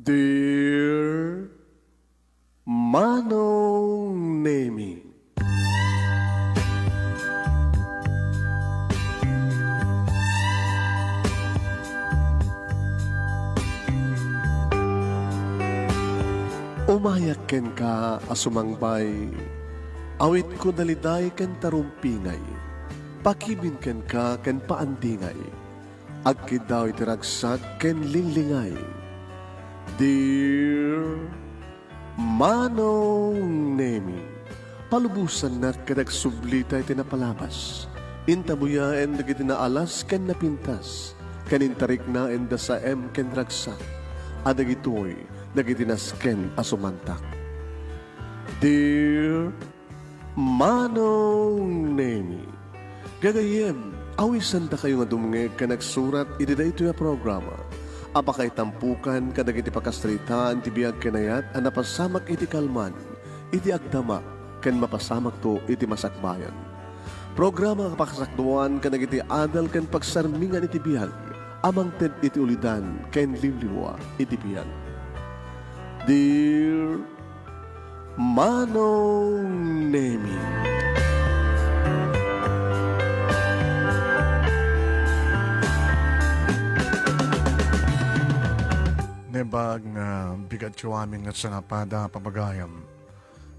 Dear Manong Nemi, umayak ken ka asumangbay, awit ko daliday ken tarumpingay, pakibin ken ka ken paandingay, agkid daw itiragsak ken linglingay. Dear Manong Nemi, palubusan na kadag sublita iti napalabas. Intabuya en dagiti naalas ken napintas, kanintarik na en da sa ken ragsak, adagitoy dagiti nasken asumantak. Dear Manong Nemi, gagayem, awisan ta kayo nga dumngeg ka nagsurat iti daytoy a programa. Apakay tampukan kadag iti pakastritaan ti biag kenayat a napasamak iti kalman, iti agdama, ken mapasamak to iti masakbayan. Programa kapakasakduan kadag iti adal ken pagsarmingan iti biag, amang ted iti ulidan ken limliwa iti biag. Dear Manong Nemi, nebag nga bigat siya amin nga sangapada pamagayam.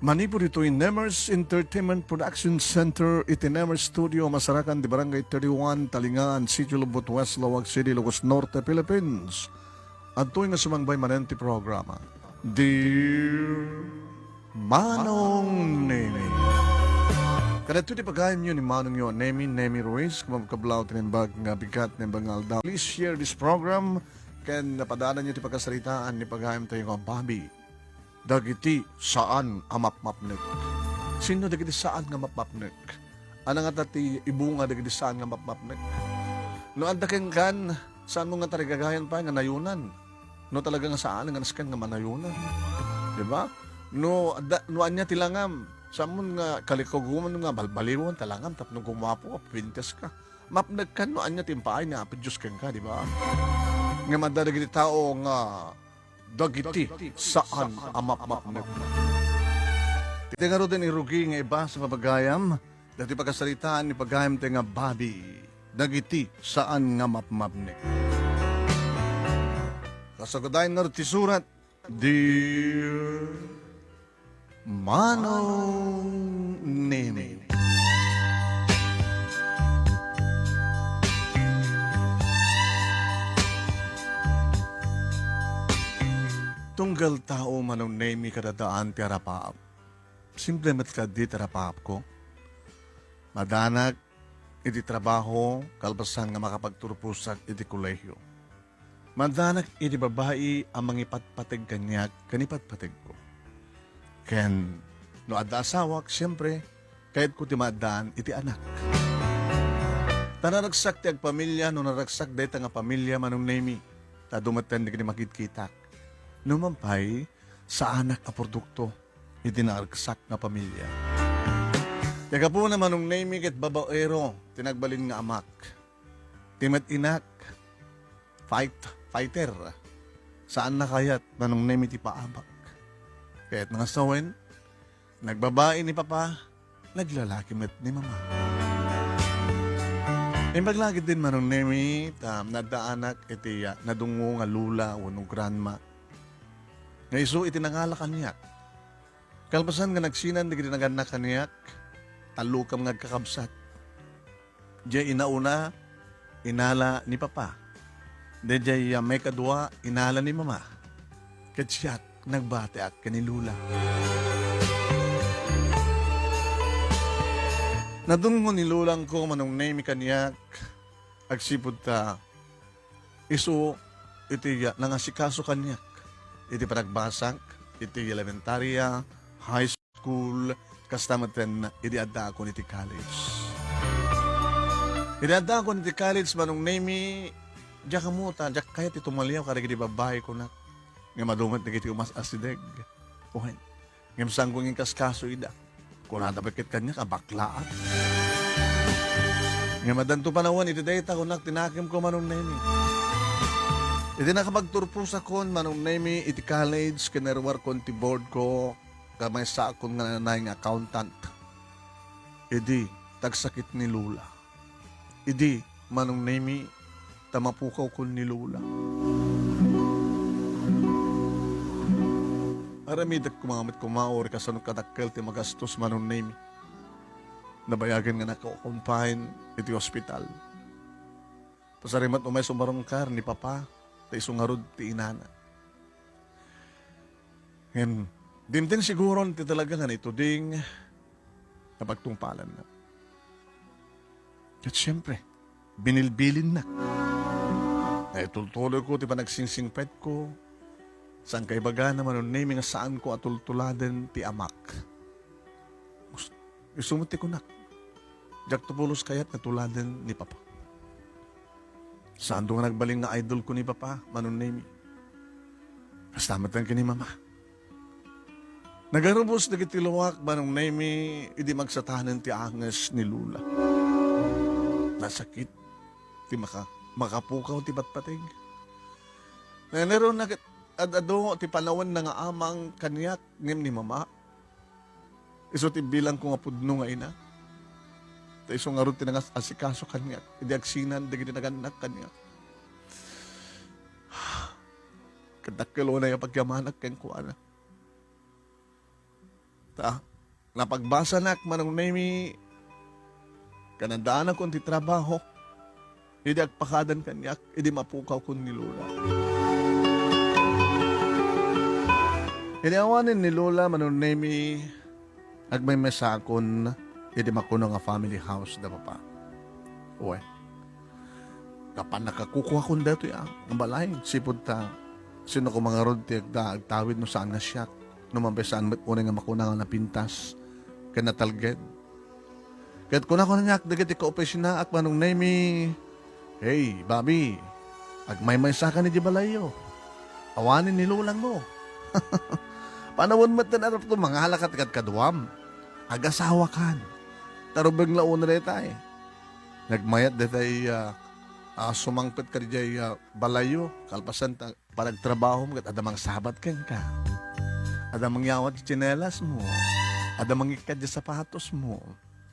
Manipur ito in Nemers Entertainment Production Center, iti Nemers Studio, Masarakan, di Barangay 31, Talingaan, Sitio Lubot, West Lawag City, Lugos Norte, Philippines. At ito nga sumangbay manenti programa. Dear Manong Nemi. Kanato di pagayam nyo ni Manong yun, Nemi Ruiz, kumabkablaw tinimbag nga bigat ng bangal daw. Please share this program. Ken napadanan nyo ti pagkasalitaan ni paghayam tayo nga Bobby. Dagiti saan amapmapnek. Sino dagiti saan nga mapmapnek? Ano nga tati ibunga dagiti saan nga mapmapnek? No andaken kan, saan mo nga tarigagayan pa nga nayunan? No talaga nga saan nga nasken nga manayunan? Diba? No anya tilangam, saan mo nga kalikoguman nga balbaliwan talangam tapno gumapo ka, pintes ka. Mapnek kan no anya timpaay nga apidjus ken ka, diba? Nga madadagiti tao nga dagiti saan amapmapnek. Iti nga ro din irugi nga iba sa pabagayam, dati pagkasalitaan ni pagayam tayo nga Bobby, dagiti saan nga mapmapnek. Kasagudayan na ro ti surat, Dear Manong Nemi. Tunggal tao Manong Nemi kadadaan ti arapaap. Simple met ka di arapaap ko. Madanag, iti trabaho, kalbasan nga makapagturpusak iti kolehyo. Madanag, iti babae ang mangipatpateg kanyak, kanipatpateg ko. Ken, no adda asawak, siyempre, kahit ko ti maadaan, iti anak. Tanaragsak ti agpamilya, no naragsak dayta nga pamilya Manong Nemi. Tadumatan di kini makitkitak. Numampay sa anak a produkto, iti naaragsak nga pamilya. Yaga po na Manong Nemi ket babaero, tinagbalin nga amak. Timat inak, fighter. Saan na kayat Manong Nemi ti paabak? Kaya't mga sawen, nagbabae ni papa, naglalaki met ni mama. Impaglagid din Manong Nemi, nadaanak iti nadungo nga lula o no grandma. Nga iso itinangala kaniyak. Kalpasan nga nagsinan, di kitinagan kaniyak, talukam nga kakabsat. Diya inauna, inala ni papa. Diya may kadwa, inala ni mama. Katsiyat, nagbate at kanilula. Nadungo ni lulang ko Manong Nemi kaniyak, agsipod ta, iso iti nangasikaso kaniyak. Iti panagbasak, iti elementarya, high school, kastamatan, iti adda ako niti college. Iti adda ako niti college, Manong Nemi, diya kamuta, diya kaya ti tumaliyaw, karag iti babae ko na, nga madumat na kiti umas asideg. Kuhin, nga masangkong yung kaskaso ida, kung natabakit kanya, kabaklaan. Nga madanto panawan, iti dayta ko na, tinakim ko Manong Nemi. Iti nakapagturpos akon manong nemi iti college kinerwar kon ti board ko kamay sa akon nga nanay nga accountant. Idi tagsakit ni Lula. Idi manong nemi tamapukaw kon ni Lula. Aramidak kumamit kumaor kasanong kadakkel ti magastos manong nemi. Nabayagan nga naka-confine iti hospital. Pasarimat umay sumarungkar ni Papa tayo sungarod ti inana. Ngayon, dimtin siguro ti talaga nga ito ding napagtungpalan na. At siyempre, binilbilin na. Ay tultuloy ko ti panagsingsingpet ko. Saan kay baga naman nun naming saan ko atultuladen ti amak. Isumuti ko na. Diyak tupulos kayat natuladen ni Papa. Saan doon nga nagbaling nga idol ko ni Papa, manun name. Kastamat lang kini Mama. Nagarubos na kitiluwak, manong name, hindi magsatahanan ti anges ni Lula. Nasakit, ti makapukaw ti patpatig. Naroon na adado ti panawan na nga amang kanyak ngem ni Mama. Iso ti bilang ko nga pudno nga ina. Tayo so nga rin tinangas asikaso kanyak. Hindi agsinan, hindi naganak kanyak. Kadakilo na yung pagkamanak kayong kuwana. Napagbasa na manong nami, kanandaan akong ti trabaho, hindi agpakadan kanyak, hindi mapukaw kong ni Lola. Iniawanin ni Lola manong nami, agmay mesakon, hindi makuno nga family house da Papa. Uwe. Kapan nakakukuha kong dato ang balay. Sipod ta. Sino ko mga rod ti agtawid no saan nga siyak. No mambesaan unay nga makuna nga napintas. Kaya natalged. Kaya't kuna ko na niyak dagiti ka-opisyon na at manong nami. Hey, Bobby. Agmay-may sa ka ni di balayo. Awanin ni Lulang mo. Panawon mo tanarap ko mga halakat kadwam. Agasawa kan. Tarubag na una rin tayo. Nagmayat na tayo sumangpit ka rin balayo. Kalpasan panagtrabaho mo. Adamang sabat ka ka. Adamang yawat tsinelas mo. Adamang ikad sapatos mo.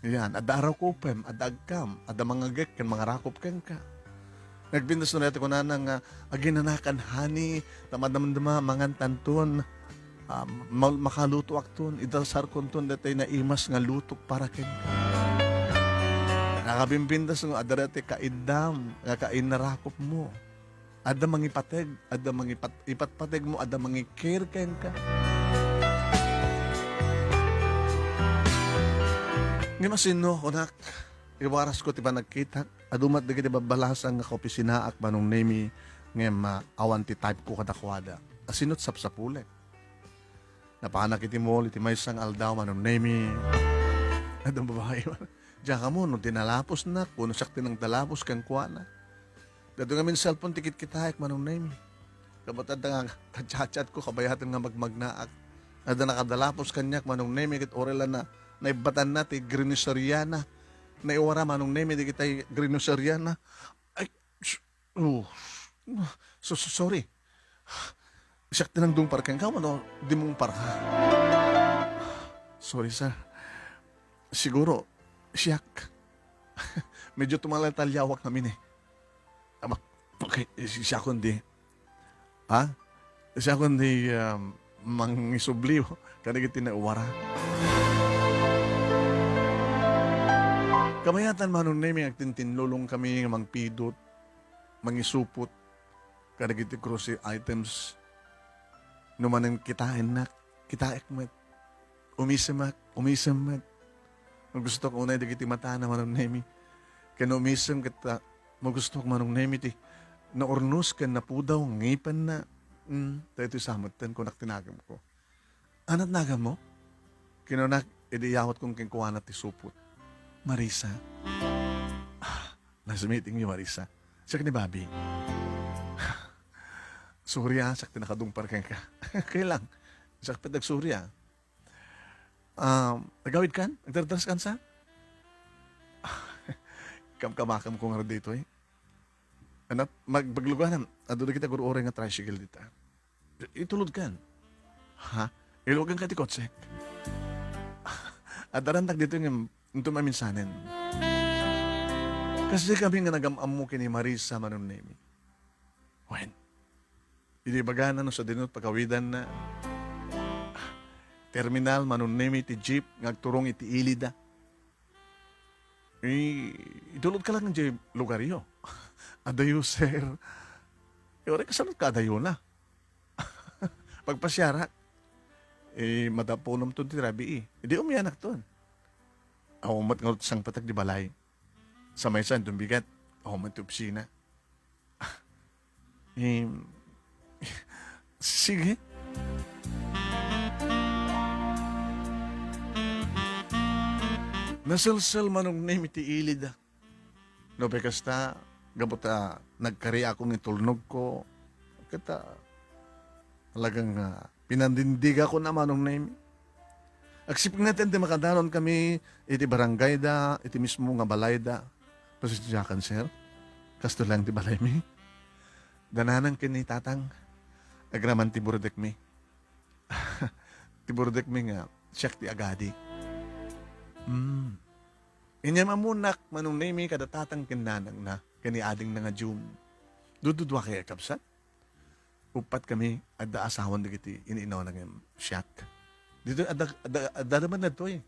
Yan. Adaraw kupem. Adagkam. Adamang agak kan mga rakop ka ka. Nagbindas na natin ko na ng aginanakan hani. Tamadamdama mangan tantun. Makaluto akton. Idalsar konton datay na imas nga lutok para ken ka. Nakabimbindas ng adarate kaidam, kainarakop mo. Ada mangipateg, ada ipatpateg mo, ada mangikir ken ka. Nga masino, kunak, iwaras ko tiba nagkita, adumat dagi tiba balasang nga kaopisinaak manong nemi nga awan ti type ko kadakwada. Asinot sapsapulek. Napanak iti mo, iti may isang aldaw manong nemi. Adang babae man. Diyan ka mo, nung tinalapos na, kung nasakti ng talapos kang kuha na. Dato nga min cellphone, tikit kitayak manong nemi. Kabatad nga, kachat ko, kabayatan nga magmagnaak. Ada nakadalapos kanyak manong nemi, kit orela na, naibatan na, ti grinosaryana. Naiwara manong nemi, di kitay grinosaryana. Ay, sorry. Sakti ng dung parkang ka, ano, di mong parka. Sorry, sir. Siguro, siyak. Medyo tumalataliyawak namin eh. Okay, siya kundi. Ha? Siya kundi mangisubliw. Kanigit tinawara. Kamayatan manong nemi agtintinlulong kami mangpidot, mangisupot, kanigit grocery items. Numanan kitain na, kitaek met. Umisamak. Kung gusto ko unay dagiti mata na manong nemi. Kaya umisam kita, magusto ko manong nemi ti. Naurnos ka na pudaw, ngipan na. Tayo ito samatan ko naktinagam ko. Anat nagam mo? Kinunak, idiyawat kong kingkuha ti supot. Marisa. Nasa meeting niyo, Marisa. Siya ni Bobby. Surya, sakti nakadungpar ka. Kailang. Sakti nagsurya. Nagawid kan? Nagdardaras kan sa? Kamkamakam ko nga dito eh. Anak, magbagluganan. Ado na kita guro oray nga tricycle dita. Itulod kan. Ha? Ilugan ka ti kotsek. At darantag dito yung ito maminsanin. Kasi kami nga nagamam mo kini Marisa Manunemi. Wen. Hindi bagana no sa dinot pagkawidan na terminal Manunemi ti jeep ngagturong iti ilida. Idulod ka lang ng lugar iyo. Adayo, sir. Ore kasanot ka adayo na. Pagpasyara, madapunom to ti rabi Hindi umiyanak to. Awamat nga sang patag di balay. Sa may san, tumbigat. Awamat ti opisina. Sige. Nasalsal manong name iti ilid. No, kasta, gabuta, nagkari akong itulnog ko. Kata, talagang pinandindiga ko na manong name. Agsipin natin, di makadaron kami, iti barangay da, iti mismo nga balay da. Pasisyakan, sir. Kasto lang di balay mi. Dananan kini tatang. Agraman ti burdek mi. Ti burdek mi nga, siyak ti agadi. Inyam amunak manong name kada tatang kinanang na kani ading na nga June. Dududwa kaya kapsat. Upat kami adda asawan na kiti ininaw na nga siyak. Dito adda naman na to eh.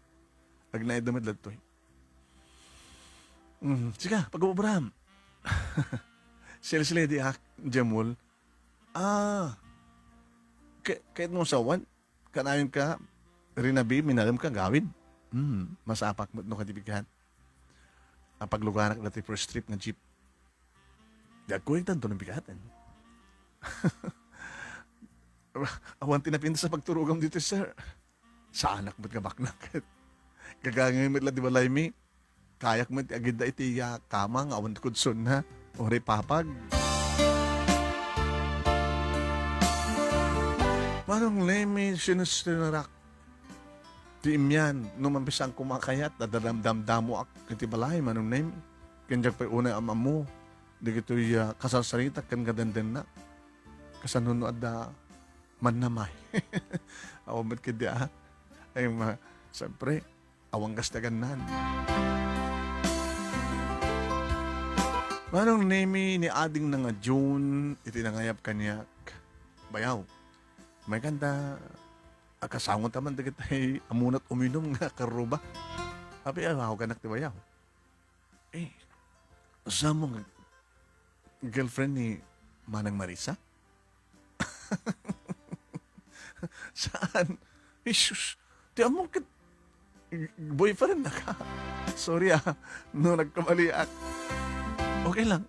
Agnaid naman na to eh. Sige, pag-ubram. Sila di Jamul. Kahit nung sawan, kanayon ka, rinabi, minalam ka gawin. Masapak mo no katibigan. Ang pagluganak na first trip ng jeep. Di ako yung tanto ng bigatan. Awan tinapinta sa pagturugam dito, sir. Sa anak mo't kabaknak. Kagangay mo't di balay mi. Kayak mo't agad na iti kamang awan kudson na. Ore papag. Manong lemi sinustinarak. Di imyan, nung mampisang kumakayat, nadaramdamdamo ak kiti balay, manong lemi. Kanjak pa una amam mo. Di kito'y kasasarita kan gadanden na. Kasanuno adda mannamay. Awamat ka di ay siyempre, awang gastagan Manong nemi ni ading na nga June, itinangayap kanyak. Bayaw, may kanta, akasangon taman dagit ay amunat uminom nga karuba. Abi, ako kanak ti bayaw. Sa mong girlfriend ni Manang Marisa? Saan? Isus, ti among boyfriend na ka. Sorry no nagkamali Okay lang.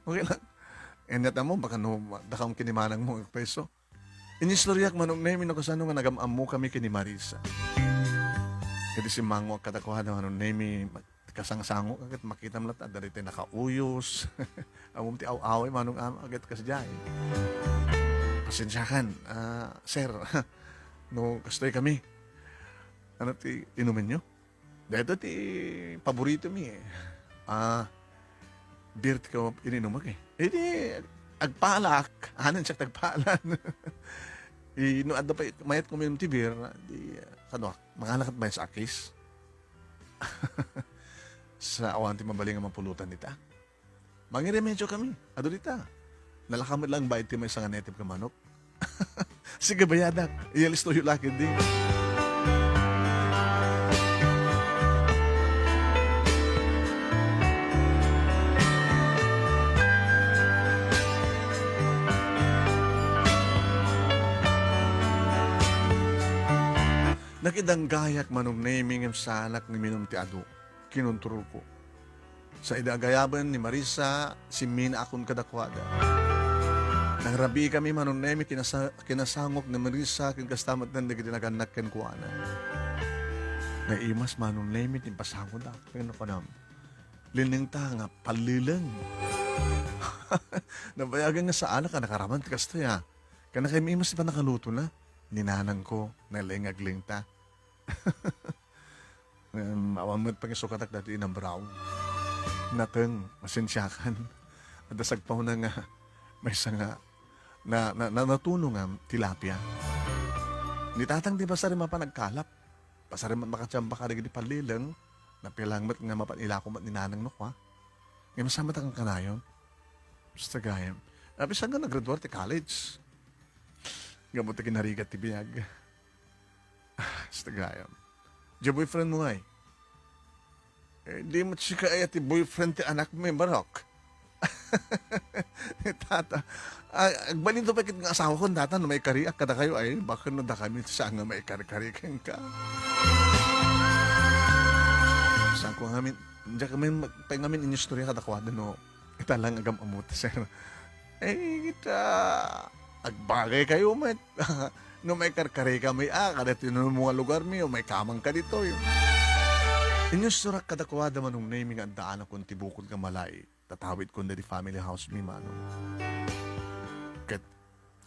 And yata mo, baka no, dakang kinimanang mo peso. Inistoryak manong nemi no kasano nga nagamam mo kami kini Marisa. Kaya si Mango katakuha na manong nemi kasangsango agad makita mo lahat dali tayo nakauyos. Amom ti aw-away manong agad kasadya Pasensyakan, sir. No, kastoy kami. Ano ti inumin nyo? Dito ti paborito mi beer ti ka ininumak Di, agpalak. Anan siya tagpalan. No, adda pa, mayat ko minum ti beer, di, mangalakad ba sa akis? Sa awan ti mabaling ang mapulutan nita. Mangiremedyo kami. Ado dita. Nalakamit lang ba iti may isang native ka manok? Sige, bayadak. Iyalis to yung lakid din. Nakidang gayak manong naming sa anak ni Minum ti Ado. Kinunturo ko. Sa idagayaban ni Marisa, si Mina akong kadakwada. Nangrabi kami manong nami kinasangok ni Marisa kinkastamat na nagitinagannak kenkuana. Naimas manong nami timpasangod ako. Pero panam, lining ta nga palilang. Nabayagan nga sa anak ka nakaraman tikas to ya. Kana kay imas pa nakaluto na. Ninanang ko, nalingagling ta. Awamot pang isukatak dati ng brown. Nateng, masensyakan. At dasag pa na nga, may isa nga natuno nga tilapia. Ni tatang di ba sa rin mapanagkalap? Pasari man makatsamba ka rin di palilang, na pilang mat nga mapanilako mat ni nanang no ha? Ngayon masama takang kanayon. Basta gayam. Saan nga nag-graduate ti college? Gamot ti kinarigat ti biyag. Basta gayam. Di boyfriend mo nga eh. Di mo chika ay ti boyfriend ti anak mo barok. Tata, agbalin to pakit nga asawa ko data no may kariak kada kayo ay baka no da kami sa nga may kari-karikan ka. Saan ko ngamin, diyan kami paingamin inyo storya kada kwada no. Ita lang agam amot sir. Kita agbagay kayo met. No may karkari ka may kada tinunong mga lugar mi o may kamang ka dito yun. Inyo surak kada kwada manong naming ang daan akong tibukod ka malay. Tatawid ko na di family house mi mano. Kat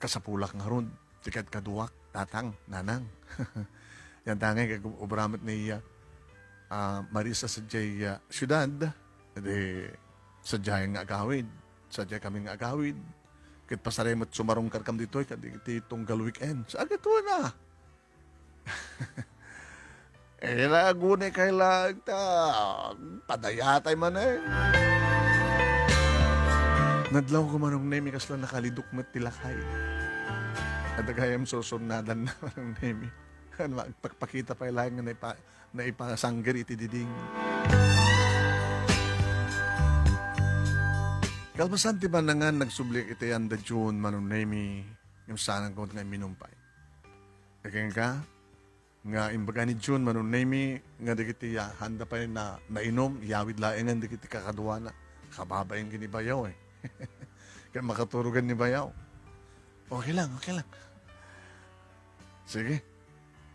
kasapulak nga ron. Tikat kaduwak, tatang, nanang. Yan tangay kag obramot ni Marisa sa jay syudad. Di sadya nga agawid. Sadya kami nga agawid. Kat pasaremot sumarong karkam dito kat tunggal weekend. Sa agad na. Lagunay kay lagta. Padayatay man eh. Nadlaw ko manong nemi kasla nakalidukmat tilakay. At agayam susunadan na manong nemi. Pagpakita pa ilang na ipasanggar iti diding. Kalpasan ti ba na nga nagsublik iti anda June manong nemi yung sanang ko nga minumpay. Kaya ka, nga imbaga ni June manong nemi nga dikiti handa pa na nainom, yawid laengan dikiti kakaduana. Kababayin ginibayaw eh. Kaya makaturugan ni Bayaw. Okay lang. Sige.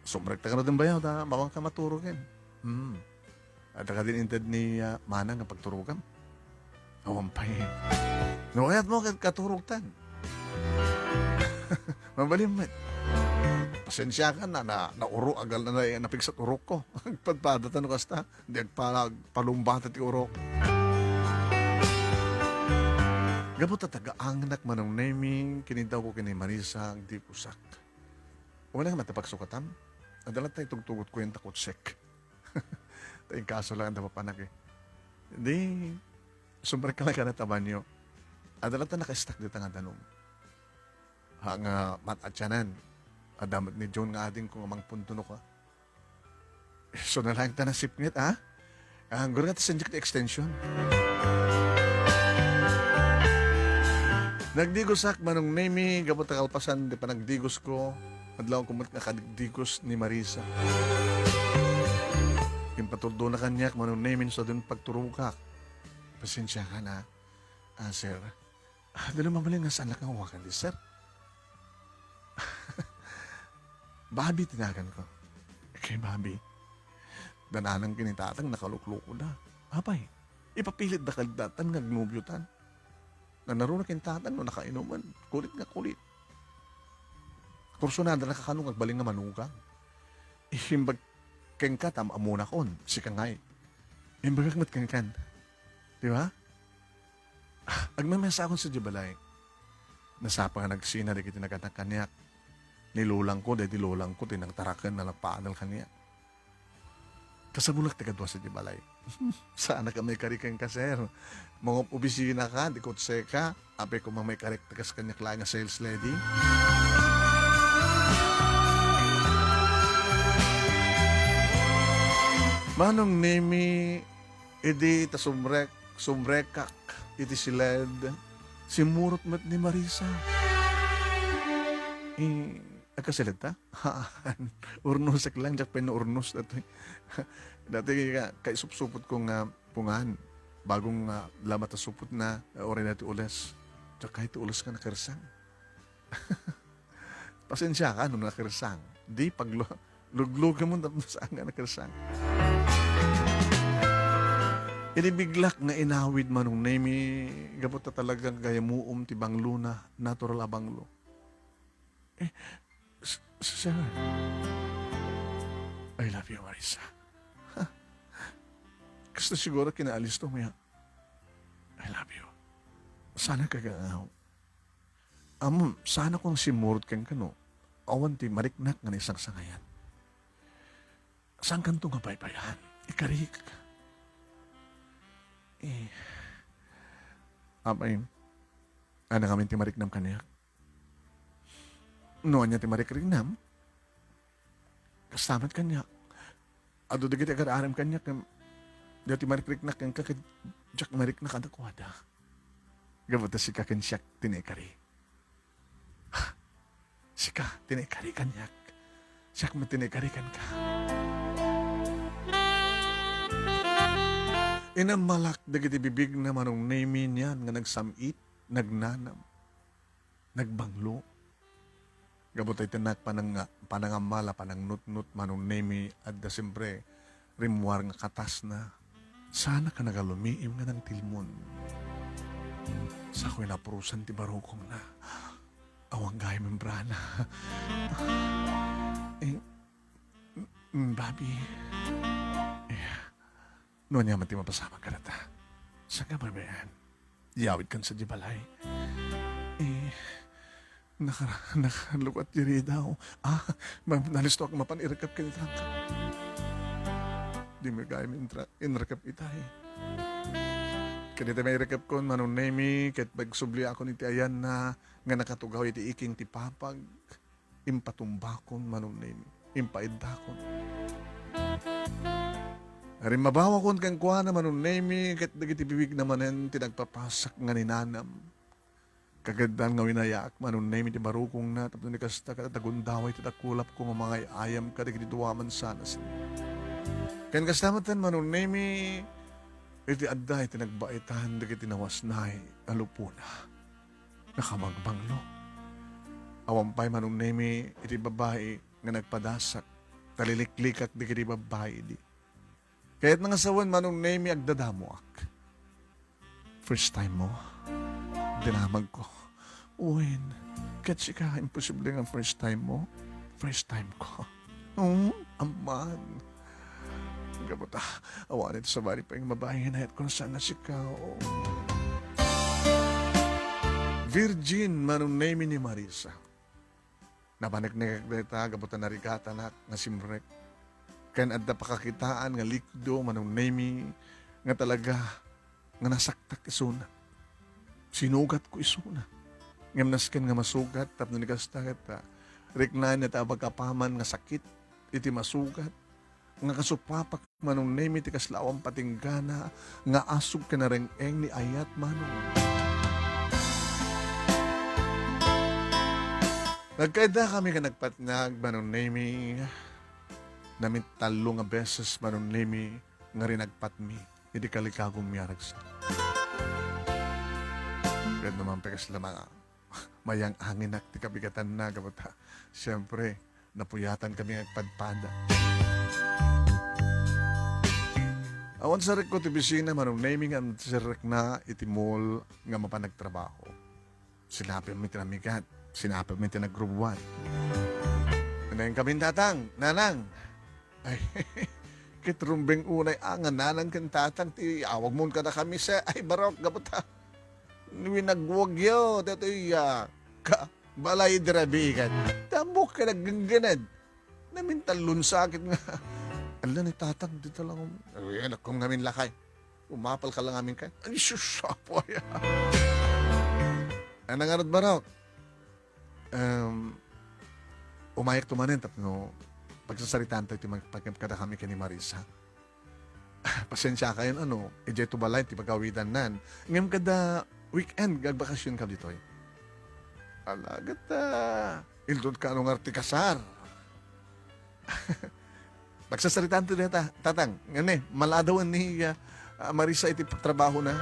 Sumrekta ka na din Bayaw, mawang ka maturugan. At ka din intad ni Manang nga pagturugan. Awampay. Nuayat mo katurugtan. Mabalim mo. Pasensya ka na uro agal na napigsat urok ko. Pagpadatan ko kasta. Di agpalumbata ti urok. Gabot at taga-angnak manong naming, kinintaw ko kini Marisa ang di pusak. Wala nga matapagsukatan. Adalat tayo tugtugot ko yung takotsek. Tayong kaso lang ang dapapanak eh. Hindi, sumber ka lang ka na taban nyo. Adalat na naka-stack dito nga danong. Hang matatyanan. Adamat ni John nga ading kung amang puntuno ka. So nalang ta na sipngit ha? Ang gura nga tasanjik na extension. Nagdigosak manong nemi, gabot na kalpasan, di pa nagdigos ko. Adlaw ko mat nakadigos ni Marisa. Yung patuldo na kanyak, manong nemi, so dun pagturugak. Pasensya ka na, sir. Dalo mamaling nga saan lang ang wakan di, sir. Babi tinagan ko. Kay Babi, dananang kinitatang nakalukloko na. Abay, ipapilit na kaldatan, ngagnubyutan. Na naroon na kintatan no, nakainuman. Kulit nga kulit. Kursunada nakakanong agbaling nga manugang. Ihimbag keng ka tam amuna kon, si kangay. Ihimbag agmat keng kan. Di ba? Agmamesa akong sa Jibalay. Nasapa nga nagsina di kiti naganak kanyak. Nilulang ko, di lulang ko, tinagtarakan na nagpaanal kanyak. Kasabulak tigadwa sa Jibalay. Sana ka may karikang ka, sir. Mga opisina ka, di kutse ka, ape ko may karikta kas kanya klaya nga sales lady. Manong nemi, edi ta sumrekak, iti siled, simurot mat ni Marisa. Agkasilid ta? Urnusak lang, jak urnus dati. Dati kay supsupot kong pungahan. Bagong lamat na supot na orin natin ulas. Tsaka kahit ulas ka nakarsang. Pasensya ka nung nakarsang. Di pag luglog mo saan ka nakarsang. Inibiglak nga inawid manong nemi. Gabot na talagang gaya muum ti banglo na natural abanglo. Sir, I love you, Marisa. Gusto siguro kinaalis to, Maya. I love you. Sana kaganaw. sana kung simurot kang kano, awan ti mariknak nga isang sangayan. Saan kanto nga baybayan? Ikarik. Apay, ana kami ti mariknam kaniyak. Noon niya ti marikrinam, kastamat kanyak. Ado dagiti agar-aram kanyak, dati marikriknak kang kakad, jak mariknak adakwada. Gabata si kakin siyak tinekari. Sika, tinekari kanyak. Siyak matinekari kan ka. Inamalak dagiti bibig na manong name niyan nga nagsamit, nagnanam, nagbanglo. Gabutay tinak panangamala, panangnut-nut manong name at da siyempre rimwar nga katas na. Sana ka nagalumiim nga ng tilmon. Sa ako'y napurusan ti barukong na awang gaya membrana. Babi, noon niya mati mapasama ka nata. Saan ka babayan? Yawid kan sa jibalay. Nakalukat diri daw. Nalisto ako mapanirakap ka ni Trangka. Di mo gaya inrakap itay. Kanita may rakap ko, manong nemi, kahit magsubli ako ni ti ayan na nga nakatugaw iti iking ti papag, impatumbakon, manong nemi, impaidakon. Arin mabawa kon kang kuha na manong nemi, kahit nagiti bibig naman tinagpapasak nga ninanam. Kagandang nga winayak, manong nemi ti barukong na, tapos ni kasta ka tagundaway, titakulap ko mga ayam ka, digiti duwaman sana sin. Kan kastamatan manong nemi, iti adda iti nagbaitan dagiti nawasnay alupuna. Nakamagbanglo. Awampay manong nemi iti babae nga nagpadasak. Taliliklikak dagiti babae di. Kaya't nangasawan manong nemi agdadamuak. First time mo, dinamag ko. Uwin, kahit sika, imposible nga first time mo. First time ko. Aman. Gabuta, awan ito sa bari pa yung mabahay na kung saan na sikaw. Virgin, manong name ni Marisa. Nabanak-nakak na ita, gabuta na rigata na simrek. Kan adda pakakitaan nga likdo, manong name nga talaga nga nasaktak isuna. Sinugat ko isuna. Ngamnaskan nga masugat, tapno ni kastakit, riknan na tabagkapaman nga sakit, iti masugat. Nga kasupapak manong nemi ti kaslawang patinggana nga asog ka na reng-eng ni ayat manong. Nagkaida kami ka nagpatnag manong nemi namin talo nga beses manong nemi nga rin nagpatmi hindi kalikagong miyaragsa. Kaya naman pekas lamang mayang angin ti kabigatan na gabata. Siyempre, napuyatan kami nagpadpada. Awan sa rek ko ti bisina manong naming ang sirek na iti mall nga mapanagtrabaho. Sinapil mi tinamigat, sinapil mi tinagrubuan. Nanayin kami tatang, nanang. Ay, kitrumbeng unay angan, nanang kan tatang, ti awag mo ka na kami sa, ay barok, gabuta. Winagwagyo, dato'y balay dirabigan. Tambok ka naggangganad. Namintalon sa akin nga. Ala ni tatang, dito lang. Anak kong ngamin lakay. Umapal ka lang amin kay. Ay, susapo ya. Anong anod ba raw? Umayak tumanin, tapno, pagsasaritaan tayo, pagkada kami kay ni Marisa. Pasensya kayo, ejay tubalay, tipagawitan nan. Ngayon kada weekend, gagbakasyon ka dito eh. Alagat ildod ka anong artikasar. Pagsasaritaan to nita, tatang, ngane, maladawan ni Marisa iti trabaho na.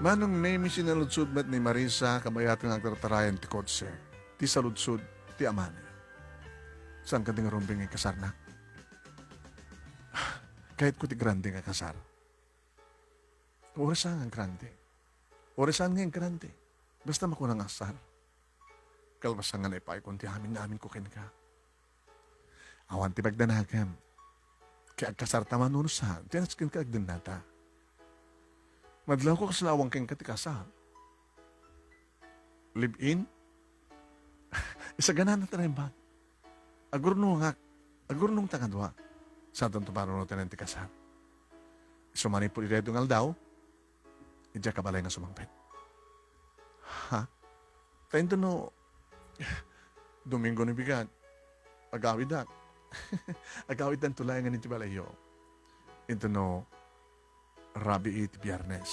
Manong name sinaludsud met ni Marisa, kabayat ng agtartarayan ti kotse, ti saludsud, ti amane. Saan ka ting rumbing kasar na? Kahit ko ti grande nga kasar. Orasan ang grande. Orasan nga ang grande. Basta makunang asar. Kalbasan nga na ipay kung ti amin ko ken ka. Awan ti bagdanagam. Kaya agkasar taman unusan, tinaskin ka agdan nata. Madlaw ko kaslawang keng katikasa. Live in? Isa ganan na tanayang agurnong tangadwa. Sa itong tumaro no tinang tikasa. Sumani po iredo ngal daw, idya kabalay nga sumangpet. Ha? Tayo no, Domingo ni bigat, agawid dat. Agawid dan tulay nga niti balayo. Ito no, Rabi iti Biyernes.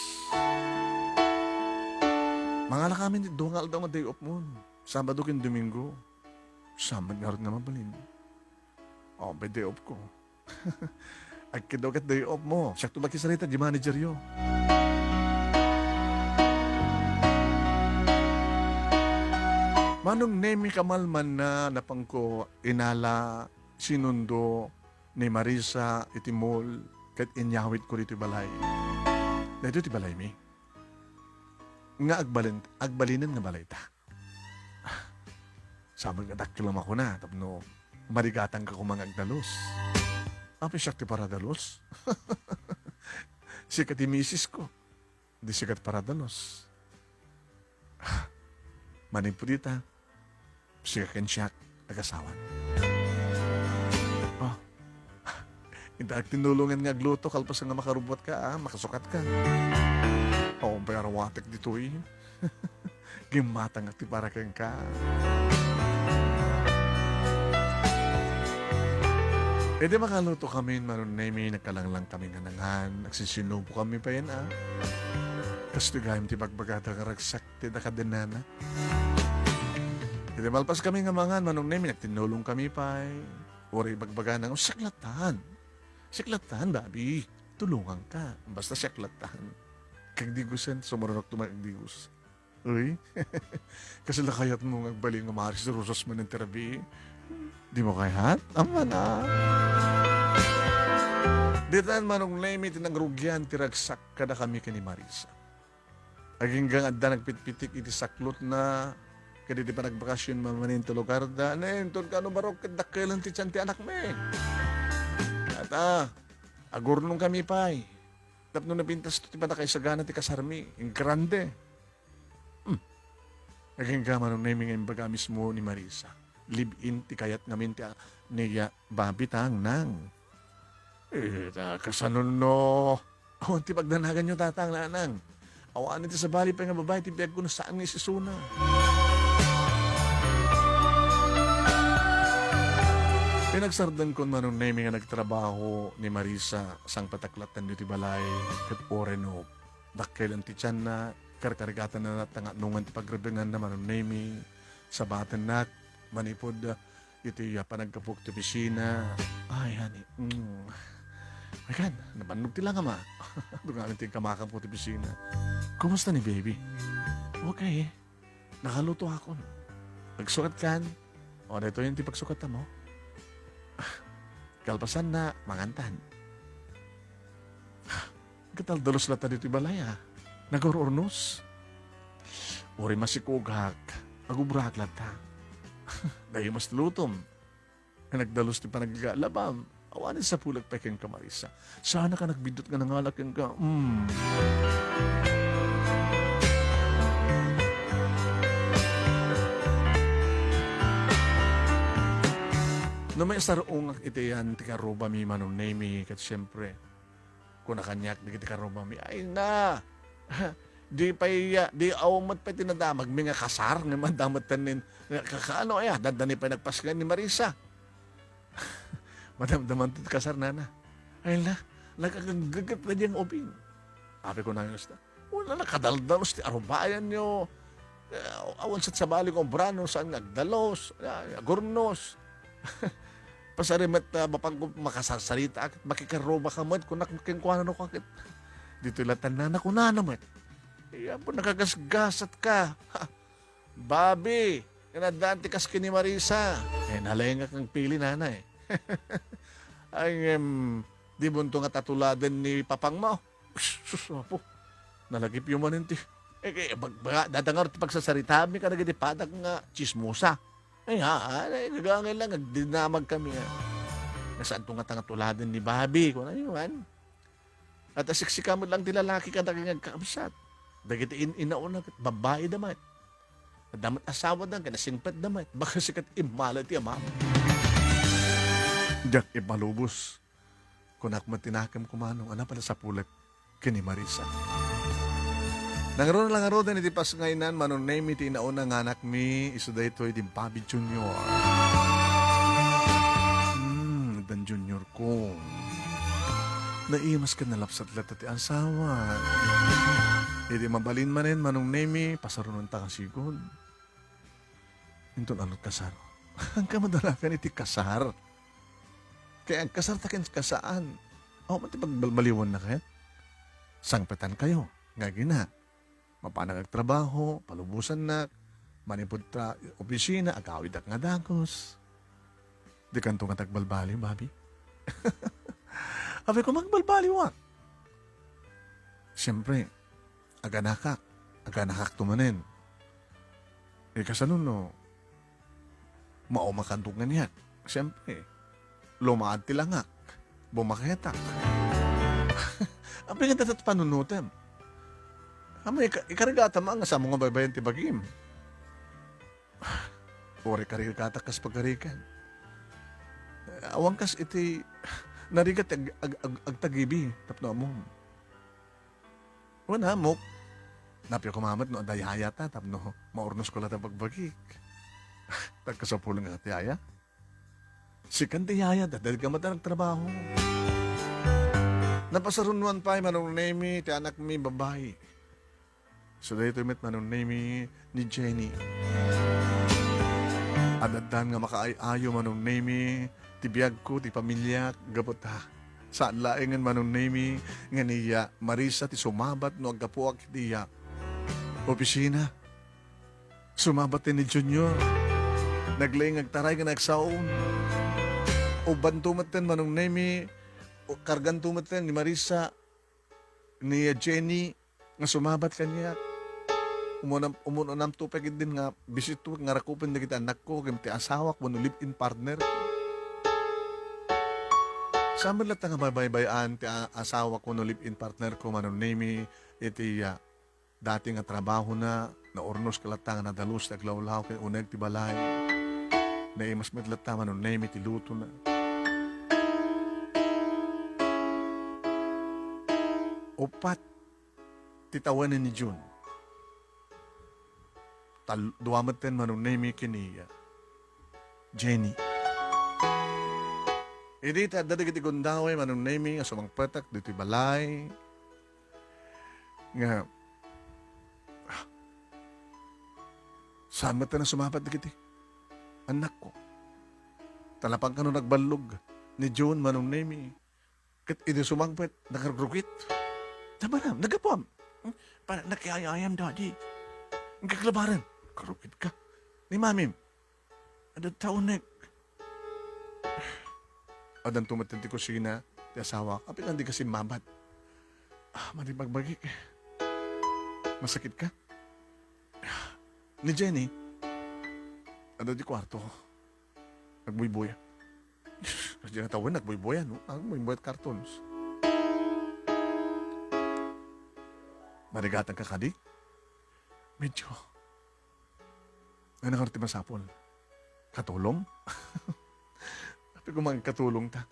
Mga kami ni dongal daw nga day off mo. Sabado kin Domingo. Samad nga rin nga mabalin. Oh, may day off ko. Agkidokat day off mo. Siyak to bakisarita, di manager yo. Manong nemi kamalman na napangko inala sinundo ni Marisa itimol kat inyawit ko rito balay. Dito ti balay mi. Nga agbalinan nga balay ta. Sabi nga dakilam ako na, tapno marigatan ka kumang agdalos. Api siya ti para dalos. Sikat ti misis ko. Di sikat para dalos. Maning po dita, sikat ken siya agasawan. Oh, hindi tinulungan nga agluto, kalpas nga makarubot ka, makasukat ka. Oo, pero watek dito eh. Gimatang at ti para kang ka. E di makaluto kami, manunay nagkalanglang kami nga nangan, nagsisinubo kami pa yan Kastigayam ti bagbagata karagsak ti nakadenana. E di malpas kami nga mangan, manunay nagtinulong kami pa Uri bagbaga ng saklatan. Saklatan, babi. Tulungan ka. Basta saklatan. Kag digusan, sumarunok tumak digus. Uy, kasi lakayat mo ngagbaling nga maris rusos man ng terabi. Di mo kayahat? Ama na. Ditan manong limit ng rugyan tiragsak kada kami kani Marisa. Aginggang adda nagpitpitik iti saklot na kada di pa nagbakasyon mamanin to lugar da. Nenton ka no barok kadakkelan ti tiyan ti anak me. At agurnong kami pay. Tapno napintas to ti patakay sagana ti kasarmi. Ang grande. Aginggang manong naming ang baga mismo ni Marisa. Live-in ti kayat ngamin ti niya babitang nang. Kasanon no. Awan ti pagdanagan nyo tatang lanang. Awan ti sa bali pa nga babae ti biyag ko na saan nga isisuna. Pinagsardan ko manong naming nga nagtrabaho ni Marisa sang pataklatan ti balay kat oreno. Dakkelan ti tiyan na karkarigatan na natanga nungan ti pagrebengan na manong naming sa batan nak manipod iti panagkapuk ti pisina. Ay, honey. Ayan, nabanog ti lang ama. Doon ti kamakam po ti pisina. Kumusta ni baby? Okay eh. Nakaluto ako. Nagsukat kan. O, dito yung ti pagsukat mo. Kalpasan na mangantan. Katal dalos lata dito balaya. Nagururnos. Uri masikugak. Agubrak lata. Dahil mas lutom. Nagdalos ti panaglalabam. Awanin sa pulag pa kang Marisa. Sana ka nagbidot ka ng alak kang ka. No may sarong iti yan ti karoba mi manong name kat siyempre kung nakanyak di kiti karoba mi ay na di awmat pa tinadamag mi nga kasar nga madamat tanin kakaano ay dadani pa nagpaskan ni Marisa. Madamdaman ti kasar nana. Ay na nagkagagat na diyang obing. Sabi ko na yun wala nakadaldalos ti arubayan nyo. Awan sa bali kong brano saan nagdalos gurnos. Pasarimat bapang makasarsalita at makikaroba ka mat kung nakikingkuhanan ako akit. Dito latan na ko na naman. Iyan po nakagasgasat ka. Babi, kanadante kas kini Marisa. Nalay nga kang pili nana eh. Ay, di bunto nga tatuladan ni papang mo. Susapo, nalagip yung maninti. Dadangar ti pagsasaritabi ka nagadipadak nga chismosa. Ay nagangay lang, nagdinamag kami. Nasaan to nga tangatuladan ni Babi? Kung ano yun? At asiksika mo lang ti lalaki ka naging kakabsat. Dagiti inauna kat babae damat. At damat asawa na kanasingpet damat. Baka sikat imala ti amam. Diyak ipalubos. Kunak matinakam kumanong ana pala sa pulat kini Marisa. Nangaroon lang arodan iti pas ngainan manon name iti inauna nga anak mi iso daytoy di Bobby Junior. Dan Junior ko. Naimas ka nalapsat-lat ati asawa. Iti mabalin manen manong name pasarunon ta kasigod. Inton anot kasar. Ang kamadalakan iti kasar. Kaya ang kasar takin kasaan. O, mati pagbalbaliwan na kayo. Sangpetan kayo. Nga gina. Mapanang agtrabaho, palubusan na, manipod ta opisina, agawid at nga dagos. Di kanto nga tagbalbali, Bobby. Abe ko magbalbali wa. Siyempre, aganakak tumanen. Kasanon no, maumakantungan yan. Siyempre, lumaad tilangak, bumaketak. Abe nga tatat panunutan. Amay, ikarigata mo nga sa mga baybayan ti bagim. Ore karigata kas pagkarikan. Awang kas iti narigat agtagibi tapno mo. Wala mo. Napyo kumamat no dayaya ta tapno maurnos ko latang pagbagik. Tagkasapulong nga tiyaya. Sikan tiyaya dahil ka mata nagtrabaho. Napasarunuan pa manong name ti anak mi babae. So dahito met manong name ni Jenny. Adadan nga makaayo manong name ti biyag ko, ti pamilya, gabot ha. Saan laengan manong name nga niya Marisa ti sumabat no aggapuak diya. Opisina. Sumabat ni Junior. Naglaing agtaray nga nagsaon. O bantumatan manong name o kargan tumatan ni Marisa ni Jenny nga sumabat kanya. Umunam tupag din nga bisito nga rakupan na kita anak ko kaya ti asawak mo no live-in partner. Sama lahat nga babaybayan ti asawa ko no live-in partner ko manon name iti dati nga trabaho na ornos kalata nga nadalus taglawlaw kay uneg ti balay. Naimas madlata manon name ti luto na. Upat titawan ni June. Duwamatan manong name kini Jenny. Hindi ta dati kiti gundaway manong name nga sumangpatak dito balay. Nga saan mata na sumapat na kiti? Anak ko. Talapang ka no nagbalog ni June manong name. Kat iti sumangpat nakargrukit. Tama na, nagapam. Para nakiayayam daddy. Ang kaklabaran. Karukit ka. Ni mamim. Ada taonek. Adan tumatin ti kusina. Ti asawa. Apit hindi kasi mamat. Mali magbagik. Masakit ka? Ni Jenny. Ada di kwarto. Nagbuyboya. Kasi natawan, nagbuyboya, no? Nagbuyboya at cartons. Marigatan ka kadi? Medyo. Ay nakarti masapol. Katulong? Tapi kung katulong ta.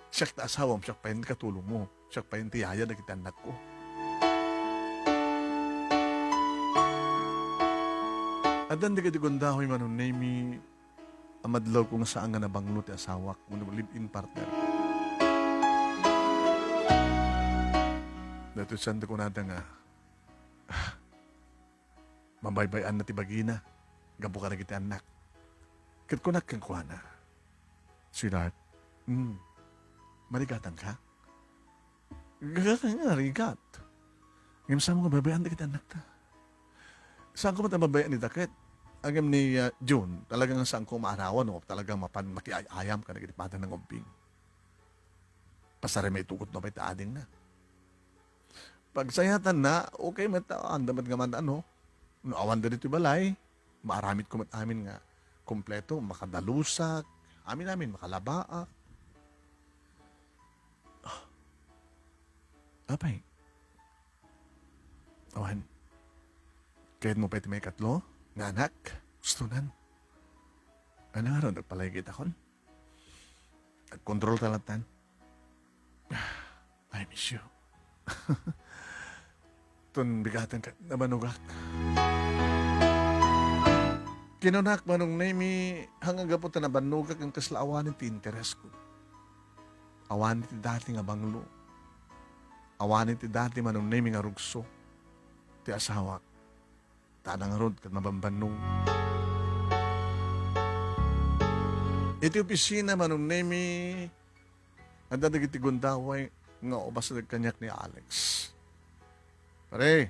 Siyak ta asawam, siyak pa yun katulong mo. Siyak pa yun tiyaya na kita anak ko. Adan di ka di gundahoy manon name amadlaw kung saan nga nabanglo ti asawak mo live-in partner. Dato sanda ko nada nga mabaybayan na ti bagina. Gabo ka na kita anak. Kat kunak kang kuha na. Sweetheart, marigatan ka? Gagatan nga, rigat. Ngayon saan mo nga babayan na kita anak ta? Saan ko matababayan ni Dakit? Agam ni June, talagang saan ko maarawan o talagang makiayam ka na kitipatan ng umping. Pasare may tukot na may taading na. Pagsayatan na, okay, andamat nga man ano, awan da dito balay, maaramit ko amin nga, kompleto, makadalusak, amin makalabaak. Apay. Awan. Kahit mo pwede may katlo, nga anak, gusto nan. Ano nga ron, nagpaligid ako. Nag-control talatan. I miss you. Tun bigatan ka na manugak. Kinunak manong nami hanggang gapot na banugak ang kasla awanin ti interes ko. Awanin ti dati nga banglo. Awanin ti dati manong nami nga rugso. Ti asawa. Tanang rod kat mabambanong. Iti opisina manong nami ang dadagiti gundaway nga ubas na kanyak ni Alex. Pare.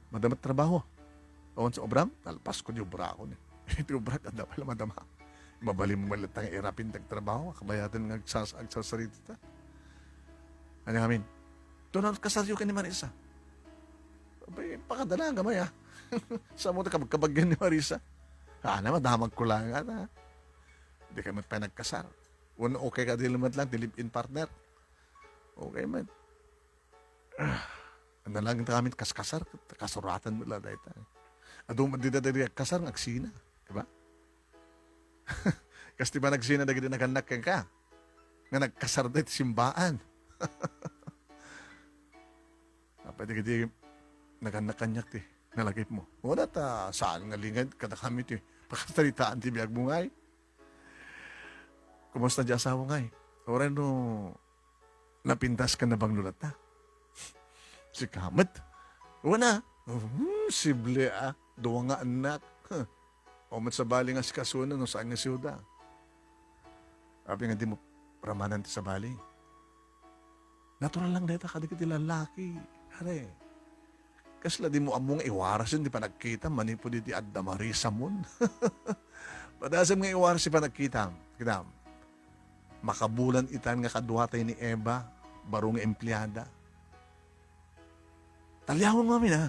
Madamat trabaho. Awan sa obram, talpas ko di obra ako ni. Iti obra, kada pala madama. Mabali mo malatang irapin tagtrabaho, kabayatan ng agsasarita ta. Ano namin? Doon kasaryo ka ni Marisa. Abay, pakadala nga maya. Sa mo kabagyan ni Marisa. Madamag ko lang nga na. Hindi ka pa nagkasar. Una, okay ka dilamat lang, live-in partner. Okay man. Ano lang kami kaskasar, kasuratan mo lang dahil tayo. Adong madidadari kasar ng aksina. Diba? Kasi diba nagsina na gini naganak ka? Nga nagkasar dahil simbaan. Pwede gini naganak kanyak ti. Nalagip mo. Una ta, saan nga lingad kada kami ti. Pakastalitaan ti biyag mo ngay. Kumusta di asawa ngay? Oran no, napintas ka na bang lulat na? Si Kamat. Una, sible duwa nga anak. Omat sa bali nga si Kasuna no saan nga siyuda. Sabi nga di mo ramanan ti sa bali. Natural lang deta kadikit ti lalaki. Hare. Kasla di mo among iwarasin di pa nagkita manipo di adda Marisa mon. Padasam nga iwaras di pa nagkita. Kitam. Makabulan itan nga kaduhatay ni Eva barong empleyada. Talyawon mami na.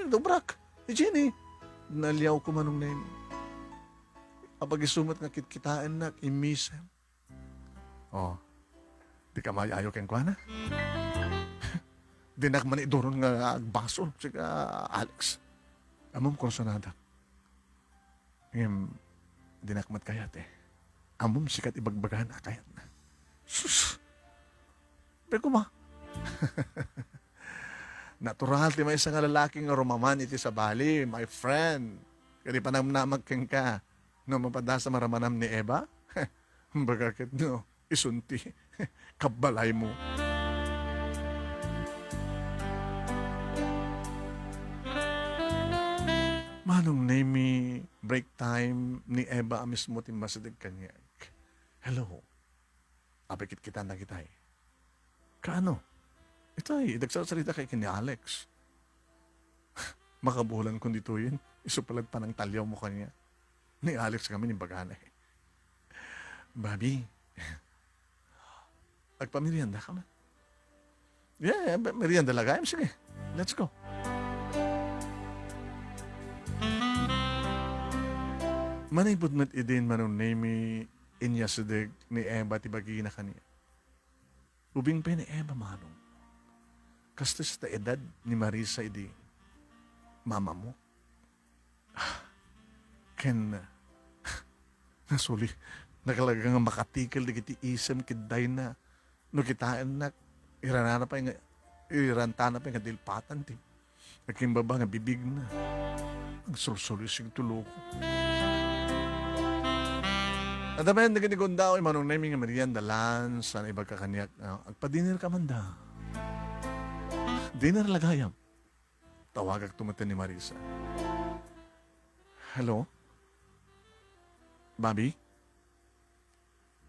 Dobrak. Jenny. Naliyaw ko manong name. Kapag isumat nga kitkitaan na, imisem. Oh. Di ka mayayo keng kwa na? Di na man idoron nga agbaso. Sige, Alex. Amom konsonada. Di na kamat kayat eh. Amom sikat ibagbagahan na kayat na. Sus. Pero kuma. Natural, ti may isang lalaking rumaman iti sa bali, my friend. Kaya pa namnamagking ka, no mapadasa maramanam ni Eva? Bagakit no, isunti, kabalay mo. Manong name break time ni Eva amis mo timbasadig kanyag. Hello, apikit kita na kita eh. Kaano? Ito ay, nagsasalita kay ni Alex. Makabulan kung dito yun. Isupalag pa ng talyaw mo kanya. Ni Alex kami ni Bagana eh. Babi, agpamerienda ka man. Yeah, merienda lagayam. Sige, let's go. Manipod mat idin manong name inyasadig ni Eva tibagi na kanya. Ubing pa ni Eva manong. Kasta sa edad ni Marisa idi mama mo. Ken nasuli nakalaga nga makatikal di kiti isem kiday na no kitaan na irantana pa nga dilpatan ti. Aking baba nga bibig na. Ang sulsulisig tulo ko. At amen, naginigundaw, manong naming nga merienda lan, sana ibagkakanyak, agpadinir ka man da. Dinner lagayam. Tawagag tumatan ni Marisa. Hello? Bobby?